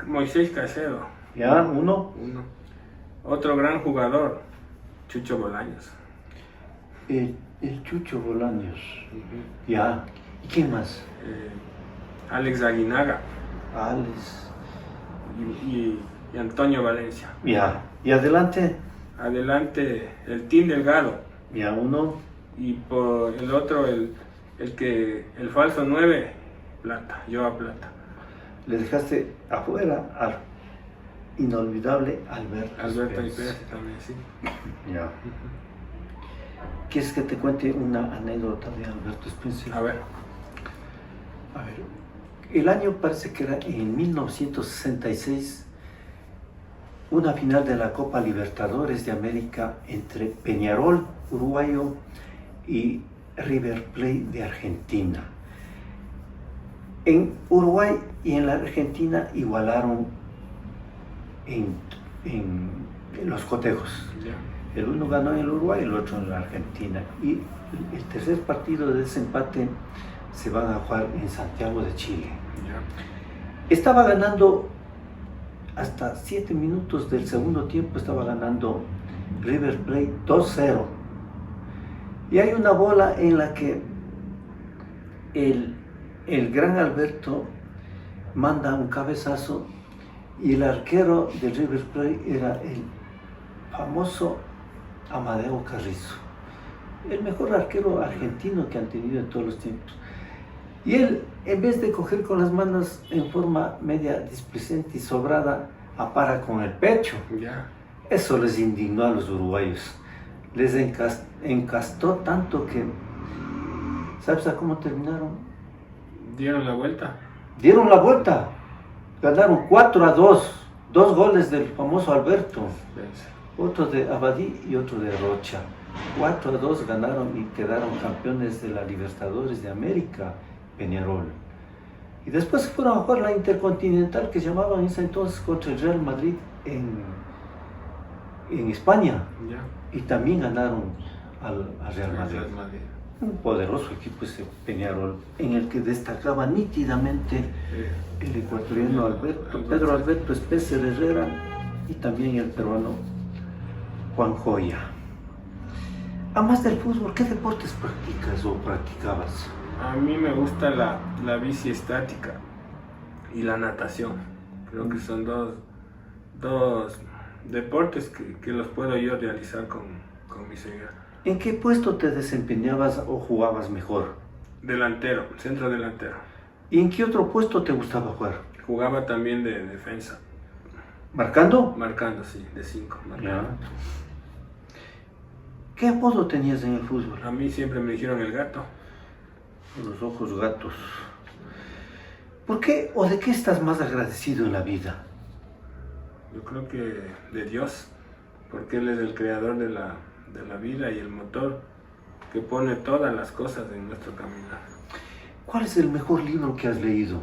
[SPEAKER 2] Moisés Caicedo.
[SPEAKER 1] Ya, uno.
[SPEAKER 2] Otro gran jugador, Chucho Bolaños.
[SPEAKER 1] El Chucho Bolaños. Ya. ¿Y quién más?
[SPEAKER 2] Alex Aguinaga.
[SPEAKER 1] Alex.
[SPEAKER 2] Y Antonio Valencia.
[SPEAKER 1] Ya. ¿Y adelante?
[SPEAKER 2] Adelante, el Team Delgado.
[SPEAKER 1] Ya, uno.
[SPEAKER 2] Y por el otro, el falso 9, Plata, Joa Plata.
[SPEAKER 1] Le dejaste afuera al inolvidable Alberto
[SPEAKER 2] Pérez también, sí.
[SPEAKER 1] Ya. ¿Quieres que te cuente una anécdota de Alberto Spencer?
[SPEAKER 2] A ver.
[SPEAKER 1] El año parece que era en 1966, una final de la Copa Libertadores de América entre Peñarol, uruguayo, y River Plate de Argentina. En Uruguay y en la Argentina igualaron en los cotejos.
[SPEAKER 2] Ya.
[SPEAKER 1] El uno ganó en el Uruguay y el otro en la Argentina. Y el tercer partido de desempate se van a jugar en Santiago de Chile.
[SPEAKER 2] Ya.
[SPEAKER 1] Estaba ganando hasta 7 minutos del segundo tiempo, estaba ganando River Plate 2-0. Y hay una bola en la que el gran Alberto manda un cabezazo Y el arquero del River Plate era el famoso Amadeo Carrizo, el mejor arquero argentino que han tenido en todos los tiempos. Y él, en vez de coger con las manos en forma media displicente y sobrada, apara con el pecho.
[SPEAKER 2] Ya.
[SPEAKER 1] Eso les indignó a los uruguayos. Les encastó tanto que... ¿Sabes a cómo terminaron?
[SPEAKER 2] Dieron la vuelta.
[SPEAKER 1] Dieron la vuelta. Ganaron 4-2. 2 goles del famoso Alberto. Otro de Abadí y otro de Rocha. 4-2 ganaron y quedaron campeones de la Libertadores de América, Peñarol. Y después fueron a jugar la Intercontinental, que se llamaba en ese entonces, contra el Real Madrid en España.
[SPEAKER 2] Ya.
[SPEAKER 1] Y también ganaron al Real Madrid.
[SPEAKER 2] Real Madrid.
[SPEAKER 1] Un poderoso equipo ese Peñarol, en el que destacaba nítidamente el ecuatoriano Pedro Alberto Especer Herrera y también el peruano Juan Joya. Además del fútbol, ¿qué deportes practicas o practicabas?
[SPEAKER 2] A mí me gusta la bici estática y la natación. Creo que son dos deportes que los puedo yo realizar con mi ceguera.
[SPEAKER 1] ¿En qué puesto te desempeñabas o jugabas mejor?
[SPEAKER 2] Delantero, centro delantero.
[SPEAKER 1] ¿Y en qué otro puesto te gustaba jugar?
[SPEAKER 2] Jugaba también de defensa.
[SPEAKER 1] ¿Marcando?
[SPEAKER 2] Marcando, sí, de 5.
[SPEAKER 1] Ya. ¿Qué apodo tenías en el fútbol?
[SPEAKER 2] A mí siempre me dijeron el gato.
[SPEAKER 1] Los ojos gatos. ¿Por qué o de qué estás más agradecido en la vida?
[SPEAKER 2] Yo creo que de Dios, porque Él es el creador de la vida y el motor que pone todas las cosas en nuestro caminar.
[SPEAKER 1] ¿Cuál es el mejor libro que has leído?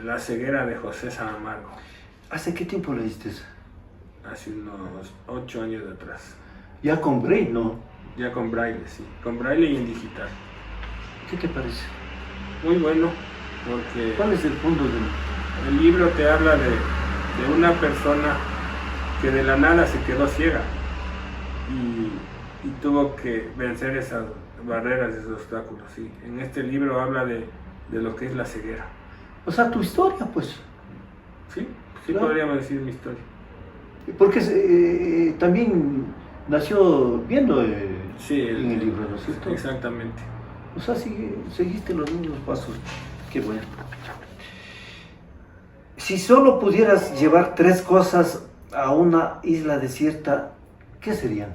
[SPEAKER 2] La ceguera de José Saramago.
[SPEAKER 1] ¿Hace qué tiempo leíste?
[SPEAKER 2] Hace unos 8 años atrás.
[SPEAKER 1] Ya con Braille, ¿no?
[SPEAKER 2] Ya con braille, sí. Con braille y en digital.
[SPEAKER 1] ¿Qué te parece?
[SPEAKER 2] Muy bueno, porque
[SPEAKER 1] ¿Cuál es el fondo del...?
[SPEAKER 2] el libro te habla de una persona que de la nada se quedó ciega y tuvo que vencer esas barreras, esos obstáculos. ¿Sí? En este libro habla de lo que es la ceguera.
[SPEAKER 1] O sea, tu historia, pues.
[SPEAKER 2] Sí,
[SPEAKER 1] Claro.
[SPEAKER 2] podríamos decir mi historia.
[SPEAKER 1] Porque también nació viendo
[SPEAKER 2] Sí,
[SPEAKER 1] en el libro, ¿no es cierto?
[SPEAKER 2] Exactamente.
[SPEAKER 1] O sea, seguiste los mismos pasos. Qué bueno. Si solo pudieras llevar 3 cosas a una isla desierta, ¿qué serían?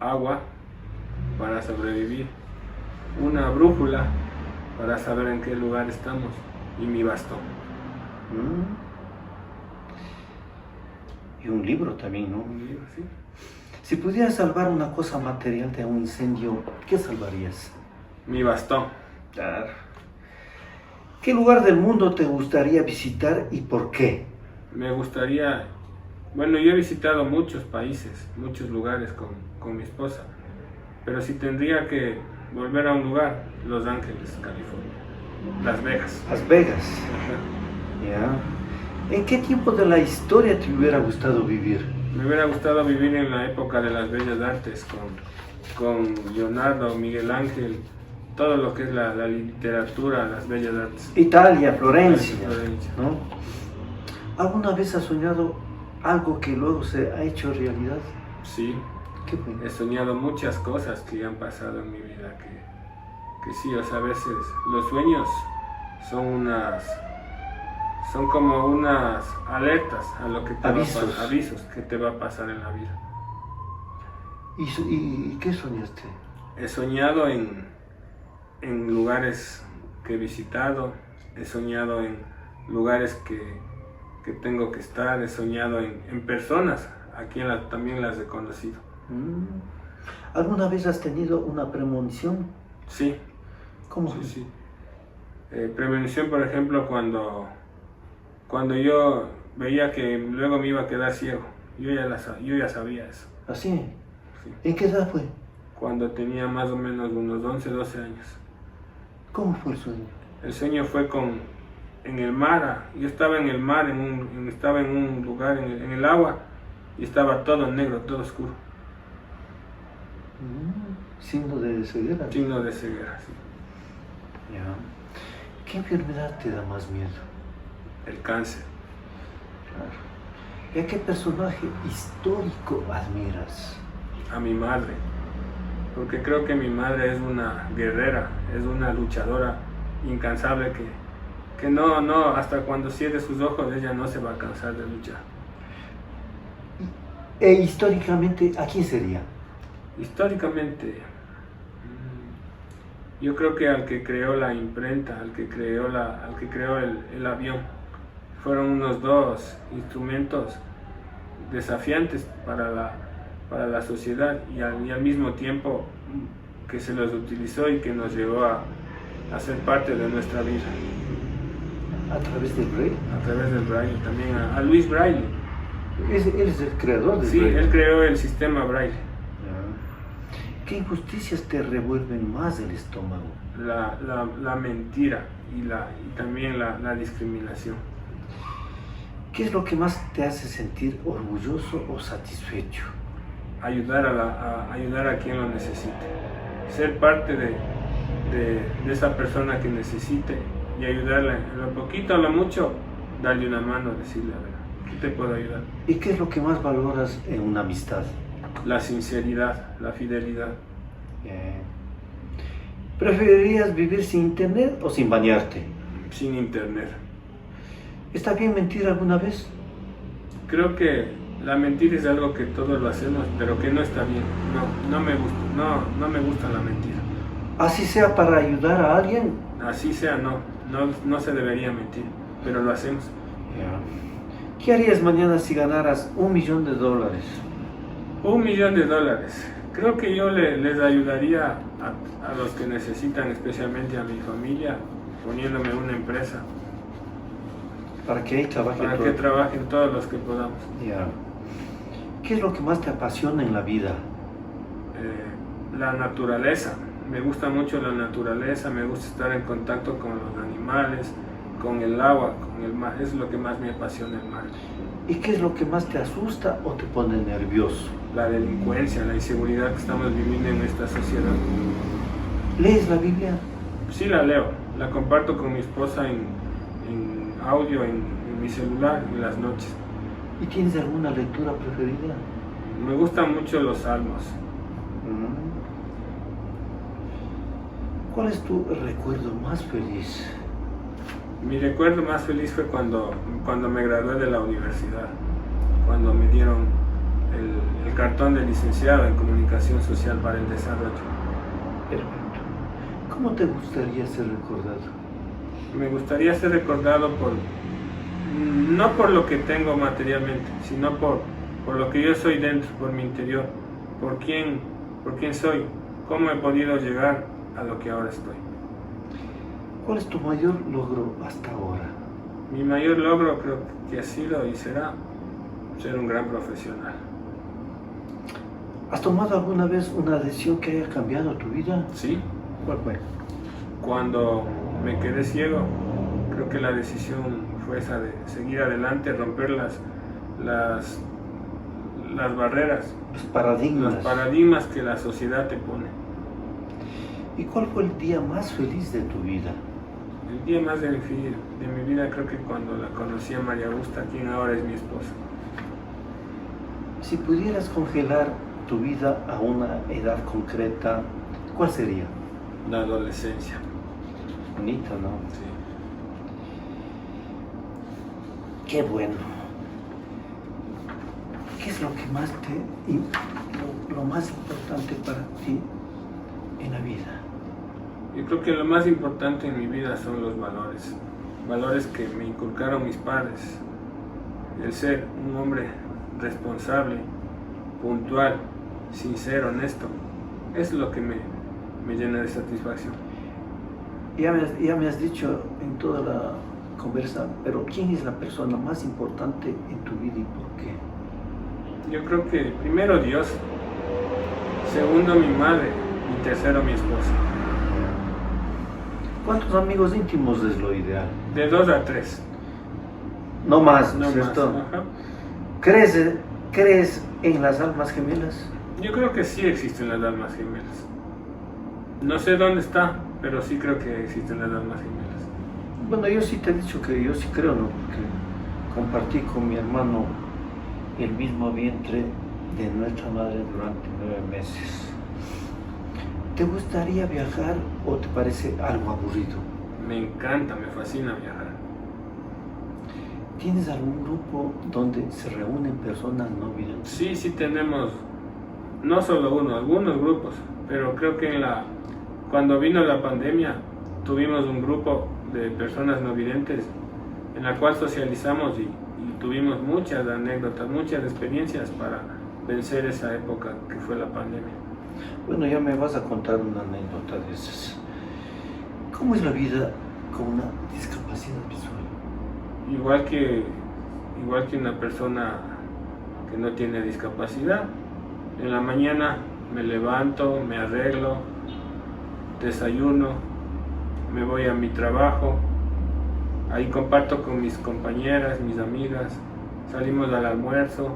[SPEAKER 2] Agua para sobrevivir, una brújula para saber en qué lugar estamos y mi bastón.
[SPEAKER 1] Y un libro también, ¿no?
[SPEAKER 2] Un libro, sí.
[SPEAKER 1] Si pudieras salvar una cosa material de un incendio, ¿qué salvarías?
[SPEAKER 2] Mi bastón.
[SPEAKER 1] Claro. ¿Qué lugar del mundo te gustaría visitar y por qué?
[SPEAKER 2] Me gustaría, bueno, yo he visitado muchos países, muchos lugares con mi esposa, pero si tendría que volver a un lugar, Los Ángeles, California, Las Vegas.
[SPEAKER 1] Las Vegas.
[SPEAKER 2] Ajá.
[SPEAKER 1] Ya. ¿En qué tiempo de la historia te hubiera gustado vivir?
[SPEAKER 2] Me hubiera gustado vivir en la época de las bellas artes, con Leonardo, Miguel Ángel, todo lo que es la literatura, las bellas artes.
[SPEAKER 1] Italia, Florencia,
[SPEAKER 2] Florencia.
[SPEAKER 1] ¿no? ¿Alguna vez has soñado algo que luego se ha hecho realidad?
[SPEAKER 2] Sí,
[SPEAKER 1] ¿Qué fue?
[SPEAKER 2] he soñado muchas cosas que han pasado en mi vida, que sí, o sea, a veces los sueños son como unas alertas a lo que te
[SPEAKER 1] Avisos.
[SPEAKER 2] avisos que te va a pasar en la vida.
[SPEAKER 1] ¿Y qué soñaste?
[SPEAKER 2] He soñado en lugares que he visitado, he soñado en lugares que tengo que estar, he soñado en personas a quien también las he conocido.
[SPEAKER 1] ¿Alguna vez has tenido una premonición?
[SPEAKER 2] Sí,
[SPEAKER 1] ¿Cómo
[SPEAKER 2] sí,
[SPEAKER 1] fue?
[SPEAKER 2] sí. Premonición, por ejemplo, cuando yo veía que luego me iba a quedar ciego, yo ya sabía eso.
[SPEAKER 1] ¿Así?
[SPEAKER 2] Sí.
[SPEAKER 1] ¿En qué edad fue?
[SPEAKER 2] Cuando tenía más o menos unos 11, 12 años.
[SPEAKER 1] ¿Cómo fue el sueño?
[SPEAKER 2] El sueño fue en el mar. Yo estaba en el mar, estaba en un lugar en el agua y estaba todo negro, todo oscuro.
[SPEAKER 1] Signo de ceguera.
[SPEAKER 2] Signo de ceguera, sí.
[SPEAKER 1] Ya. ¿Qué enfermedad te da más miedo?
[SPEAKER 2] El cáncer.
[SPEAKER 1] ¿Y a qué personaje histórico admiras?
[SPEAKER 2] A mi madre, porque creo que mi madre es una guerrera, es una luchadora incansable que no, hasta cuando cierre sus ojos ella no se va a cansar de luchar.
[SPEAKER 1] E históricamente, ¿a quién sería?
[SPEAKER 2] Históricamente, yo creo que al que creó la imprenta, al que creó el avión, fueron unos dos instrumentos desafiantes para la sociedad y al mismo tiempo que se los utilizó y que nos llevó a ser parte de nuestra vida.
[SPEAKER 1] ¿A través del braille?
[SPEAKER 2] A través del braille, también a Luis Braille.
[SPEAKER 1] Él es el creador del
[SPEAKER 2] Sí,
[SPEAKER 1] braille.
[SPEAKER 2] él creó el sistema braille.
[SPEAKER 1] ¿Qué injusticias te revuelven más el estómago?
[SPEAKER 2] La mentira y también la discriminación.
[SPEAKER 1] ¿Qué es lo que más te hace sentir orgulloso o satisfecho?
[SPEAKER 2] Ayudar a quien lo necesite. Ser parte de esa persona que necesite y ayudarla en lo poquito o lo mucho, darle una mano, decirle, a ver, ¿qué te puedo ayudar?
[SPEAKER 1] ¿Y qué es lo que más valoras en una amistad?
[SPEAKER 2] La sinceridad, la fidelidad.
[SPEAKER 1] ¿Preferirías vivir sin internet o sin bañarte?
[SPEAKER 2] Sin internet.
[SPEAKER 1] ¿Está bien mentir alguna vez?
[SPEAKER 2] Creo que la mentira es algo que todos lo hacemos, pero que no está bien. No me gusta, no me gusta la mentira.
[SPEAKER 1] Así sea para ayudar a alguien.
[SPEAKER 2] Así sea, no se debería mentir, pero lo hacemos.
[SPEAKER 1] ¿Qué harías mañana si ganaras $1 millón?
[SPEAKER 2] $1 millón. Creo que yo les ayudaría a los que necesitan, especialmente a mi familia, poniéndome una empresa.
[SPEAKER 1] Para que ahí
[SPEAKER 2] que trabajen todos los que podamos.
[SPEAKER 1] ¿Qué es lo que más te apasiona en la vida?
[SPEAKER 2] La naturaleza. Me gusta mucho la naturaleza, me gusta estar en contacto con los animales, con el agua, con el mar. Es lo que más me apasiona, el mar.
[SPEAKER 1] ¿Y qué es lo que más te asusta o te pone nervioso?
[SPEAKER 2] La delincuencia, la inseguridad que estamos viviendo en esta sociedad.
[SPEAKER 1] ¿Lees la Biblia?
[SPEAKER 2] Sí, la leo. La comparto con mi esposa en audio, en mi celular, en las noches.
[SPEAKER 1] ¿Y tienes alguna lectura preferida?
[SPEAKER 2] Me gustan mucho los salmos.
[SPEAKER 1] ¿Cuál es tu recuerdo más feliz?
[SPEAKER 2] Mi recuerdo más feliz fue cuando me gradué de la universidad, cuando me dieron el cartón de licenciado en Comunicación Social para el Desarrollo.
[SPEAKER 1] Perfecto. ¿Cómo te gustaría ser recordado?
[SPEAKER 2] Me gustaría ser recordado no por lo que tengo materialmente, sino por lo que yo soy dentro, por mi interior, por quién soy, cómo he podido llegar a lo que ahora estoy.
[SPEAKER 1] ¿Cuál es tu mayor logro hasta ahora?
[SPEAKER 2] Mi mayor logro creo que ha sido y será ser un gran profesional.
[SPEAKER 1] ¿Has tomado alguna vez una decisión que haya cambiado tu vida?
[SPEAKER 2] Sí.
[SPEAKER 1] ¿Cuál fue?
[SPEAKER 2] Cuando me quedé ciego, creo que la decisión fue esa de seguir adelante, romper las barreras,
[SPEAKER 1] Los
[SPEAKER 2] paradigmas que la sociedad te pone.
[SPEAKER 1] ¿Y cuál fue el día más feliz de tu vida?
[SPEAKER 2] El día más de mi vida creo que cuando la conocí a María Augusta, quien ahora es mi esposa.
[SPEAKER 1] Si pudieras congelar tu vida a una edad concreta, ¿cuál sería?
[SPEAKER 2] La adolescencia.
[SPEAKER 1] Bonito, ¿no?
[SPEAKER 2] Sí.
[SPEAKER 1] Qué bueno. ¿Qué es lo que más lo más importante para ti en la vida?
[SPEAKER 2] Yo creo que lo más importante en mi vida son los valores que me inculcaron mis padres. El ser un hombre responsable, puntual, sincero, honesto, es lo que me llena de satisfacción.
[SPEAKER 1] Ya me has dicho en toda la conversa, pero ¿quién es la persona más importante en tu vida y por qué?
[SPEAKER 2] Yo creo que primero Dios, segundo mi madre y tercero mi esposa.
[SPEAKER 1] ¿Cuántos amigos íntimos es lo ideal?
[SPEAKER 2] De 2 a 3.
[SPEAKER 1] No más,
[SPEAKER 2] No
[SPEAKER 1] ¿cierto?
[SPEAKER 2] más. Ajá.
[SPEAKER 1] ¿Crees en las almas gemelas?
[SPEAKER 2] Yo creo que sí existen las almas gemelas. No sé dónde está, pero sí creo que existen las almas gemelas.
[SPEAKER 1] Bueno, yo sí te he dicho que yo sí creo, ¿no? Porque compartí con mi hermano el mismo vientre de nuestra madre durante 9 meses. ¿Te gustaría viajar o te parece algo aburrido?
[SPEAKER 2] Me encanta, me fascina viajar.
[SPEAKER 1] ¿Tienes algún grupo donde se reúnen personas no videntes?
[SPEAKER 2] Sí tenemos, no solo uno, algunos grupos, pero creo que cuando vino la pandemia tuvimos un grupo de personas no videntes en la cual socializamos y tuvimos muchas anécdotas, muchas experiencias para vencer esa época que fue la pandemia.
[SPEAKER 1] Bueno, ya me vas a contar una anécdota de esas. ¿Cómo es la vida con una discapacidad visual?
[SPEAKER 2] Igual que una persona que no tiene discapacidad, en la mañana me levanto, me arreglo, desayuno, me voy a mi trabajo, ahí comparto con mis compañeras, mis amigas, salimos al almuerzo,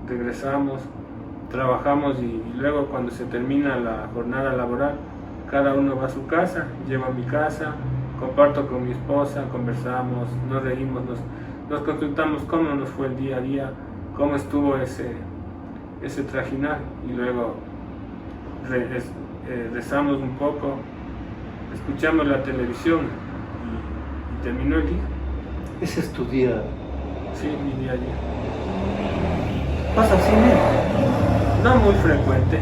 [SPEAKER 2] regresamos, trabajamos y luego cuando se termina la jornada laboral, cada uno va a su casa, llego a mi casa, comparto con mi esposa, conversamos, nos reímos, nos consultamos cómo nos fue el día a día, cómo estuvo ese trajinar y luego rezamos un poco, escuchamos la televisión y terminó el día.
[SPEAKER 1] ¿Ese es tu día?
[SPEAKER 2] Sí, mi día a día.
[SPEAKER 1] ¿Vas al cine?
[SPEAKER 2] No muy frecuente,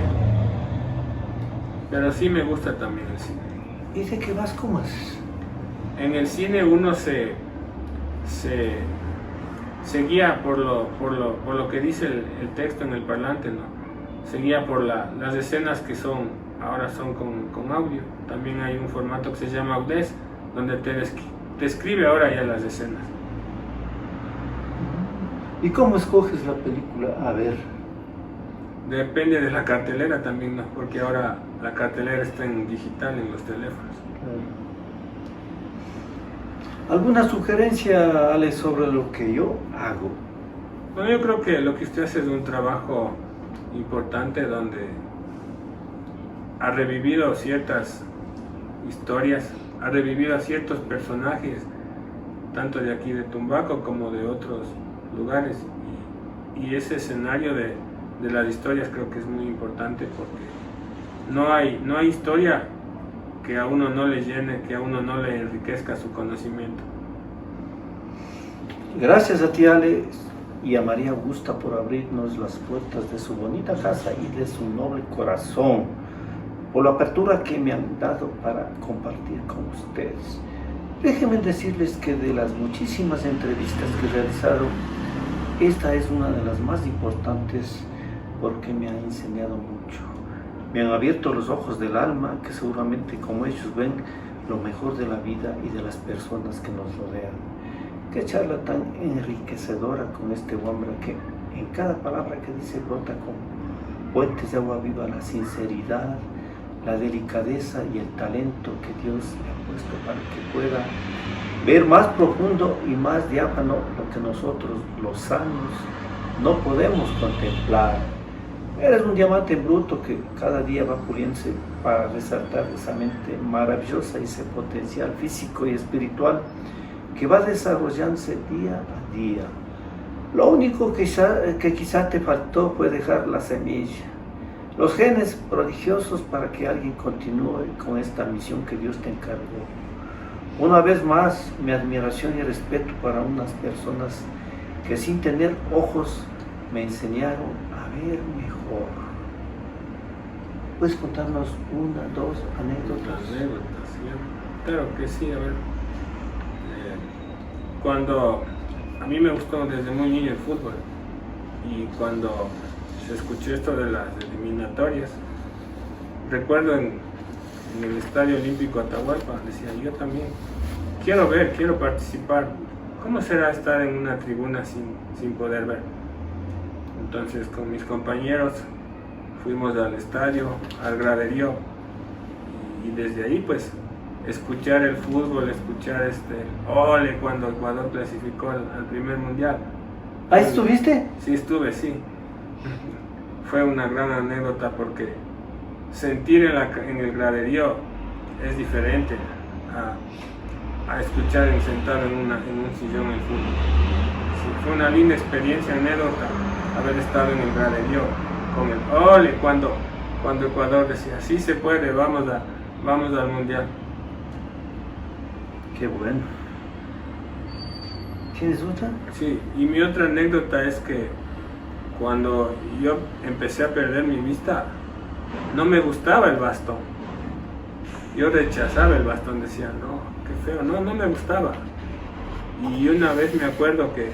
[SPEAKER 2] pero sí me gusta también el cine.
[SPEAKER 1] ¿Y de qué vas? ¿Cómo haces?
[SPEAKER 2] En el cine uno se guía por lo que dice el texto en el parlante, ¿no? Se guía por las escenas que ahora son con audio. También hay un formato que se llama Audez, donde te escribe ahora ya las escenas.
[SPEAKER 1] ¿Y cómo escoges la película a ver?
[SPEAKER 2] Depende de la cartelera también, ¿no? Porque ahora la cartelera está en digital en los teléfonos.
[SPEAKER 1] ¿Alguna sugerencia, Ale, sobre lo que yo hago?
[SPEAKER 2] Bueno, yo creo que lo que usted hace es un trabajo importante donde ha revivido ciertas historias, ha revivido a ciertos personajes, tanto de aquí de Tumbaco como de otros lugares. Y ese escenario de las historias creo que es muy importante porque no hay historia que a uno no le llene, que a uno no le enriquezca su conocimiento.
[SPEAKER 1] Gracias a ti, Ale, y a María Augusta por abrirnos las puertas de su bonita casa y de su noble corazón, por la apertura que me han dado para compartir con ustedes. Déjenme decirles que de las muchísimas entrevistas que realizaron, esta es una de las más importantes porque me ha enseñado mucho. Me han abierto los ojos del alma, que seguramente como ellos ven lo mejor de la vida y de las personas que nos rodean. Qué charla tan enriquecedora con este hombre que en cada palabra que dice brota con puentes de agua viva la sinceridad, la delicadeza y el talento que Dios le ha puesto para que pueda ver más profundo y más diáfano lo que nosotros, los sanos, no podemos contemplar. Eres un diamante bruto que cada día va puliéndose para resaltar esa mente maravillosa y ese potencial físico y espiritual que va desarrollándose día a día. Lo único que quizá te faltó fue dejar la semilla, los genes prodigiosos para que alguien continúe con esta misión que Dios te encargó. Una vez más, mi admiración y respeto para unas personas que sin tener ojos me enseñaron a ver mejor. ¿Puedes contarnos una, dos anécdotas?
[SPEAKER 2] Anécdotas, sí. Claro que sí, a ver. Cuando a mí me gustó desde muy niño el fútbol y cuando se escuchó esto de las eliminatorias, recuerdo en el Estadio Olímpico Atahualpa, decía yo también, quiero participar, ¿cómo será estar en una tribuna sin poder ver? Entonces con mis compañeros fuimos al estadio, al graderío y desde ahí pues escuchar el fútbol, escuchar ole cuando Ecuador clasificó al primer mundial.
[SPEAKER 1] ¿Ahí estuviste?
[SPEAKER 2] Sí, estuve, sí. Fue una gran anécdota porque sentir en el graderío es diferente a escuchar sentado en un sillón el fútbol. fue una linda experiencia, anécdota, haber estado en el graderío con el ole cuando Ecuador decía, sí se puede, vamos al mundial.
[SPEAKER 1] Qué bueno. ¿Tienes otra?
[SPEAKER 2] Sí, y mi otra anécdota es que cuando yo empecé a perder mi vista, no me gustaba el bastón. Yo rechazaba el bastón, decía, no, qué feo, no me gustaba. Y una vez me acuerdo que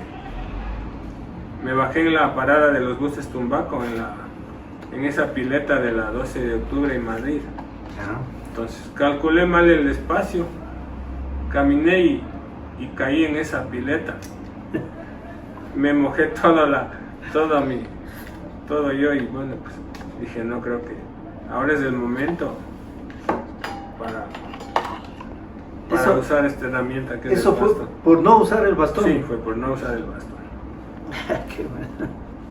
[SPEAKER 2] me bajé en la parada de los buses Tumbaco, en esa pileta de la 12 de octubre en Madrid. Entonces calculé mal el espacio, caminé y caí en esa pileta. Me mojé todo yo y bueno, pues dije, no, creo que ahora es el momento para usar esta herramienta que es
[SPEAKER 1] ¿Eso
[SPEAKER 2] el
[SPEAKER 1] fue
[SPEAKER 2] bastón.
[SPEAKER 1] por no usar el bastón?
[SPEAKER 2] Sí, fue por no usar el bastón.
[SPEAKER 1] Qué bueno.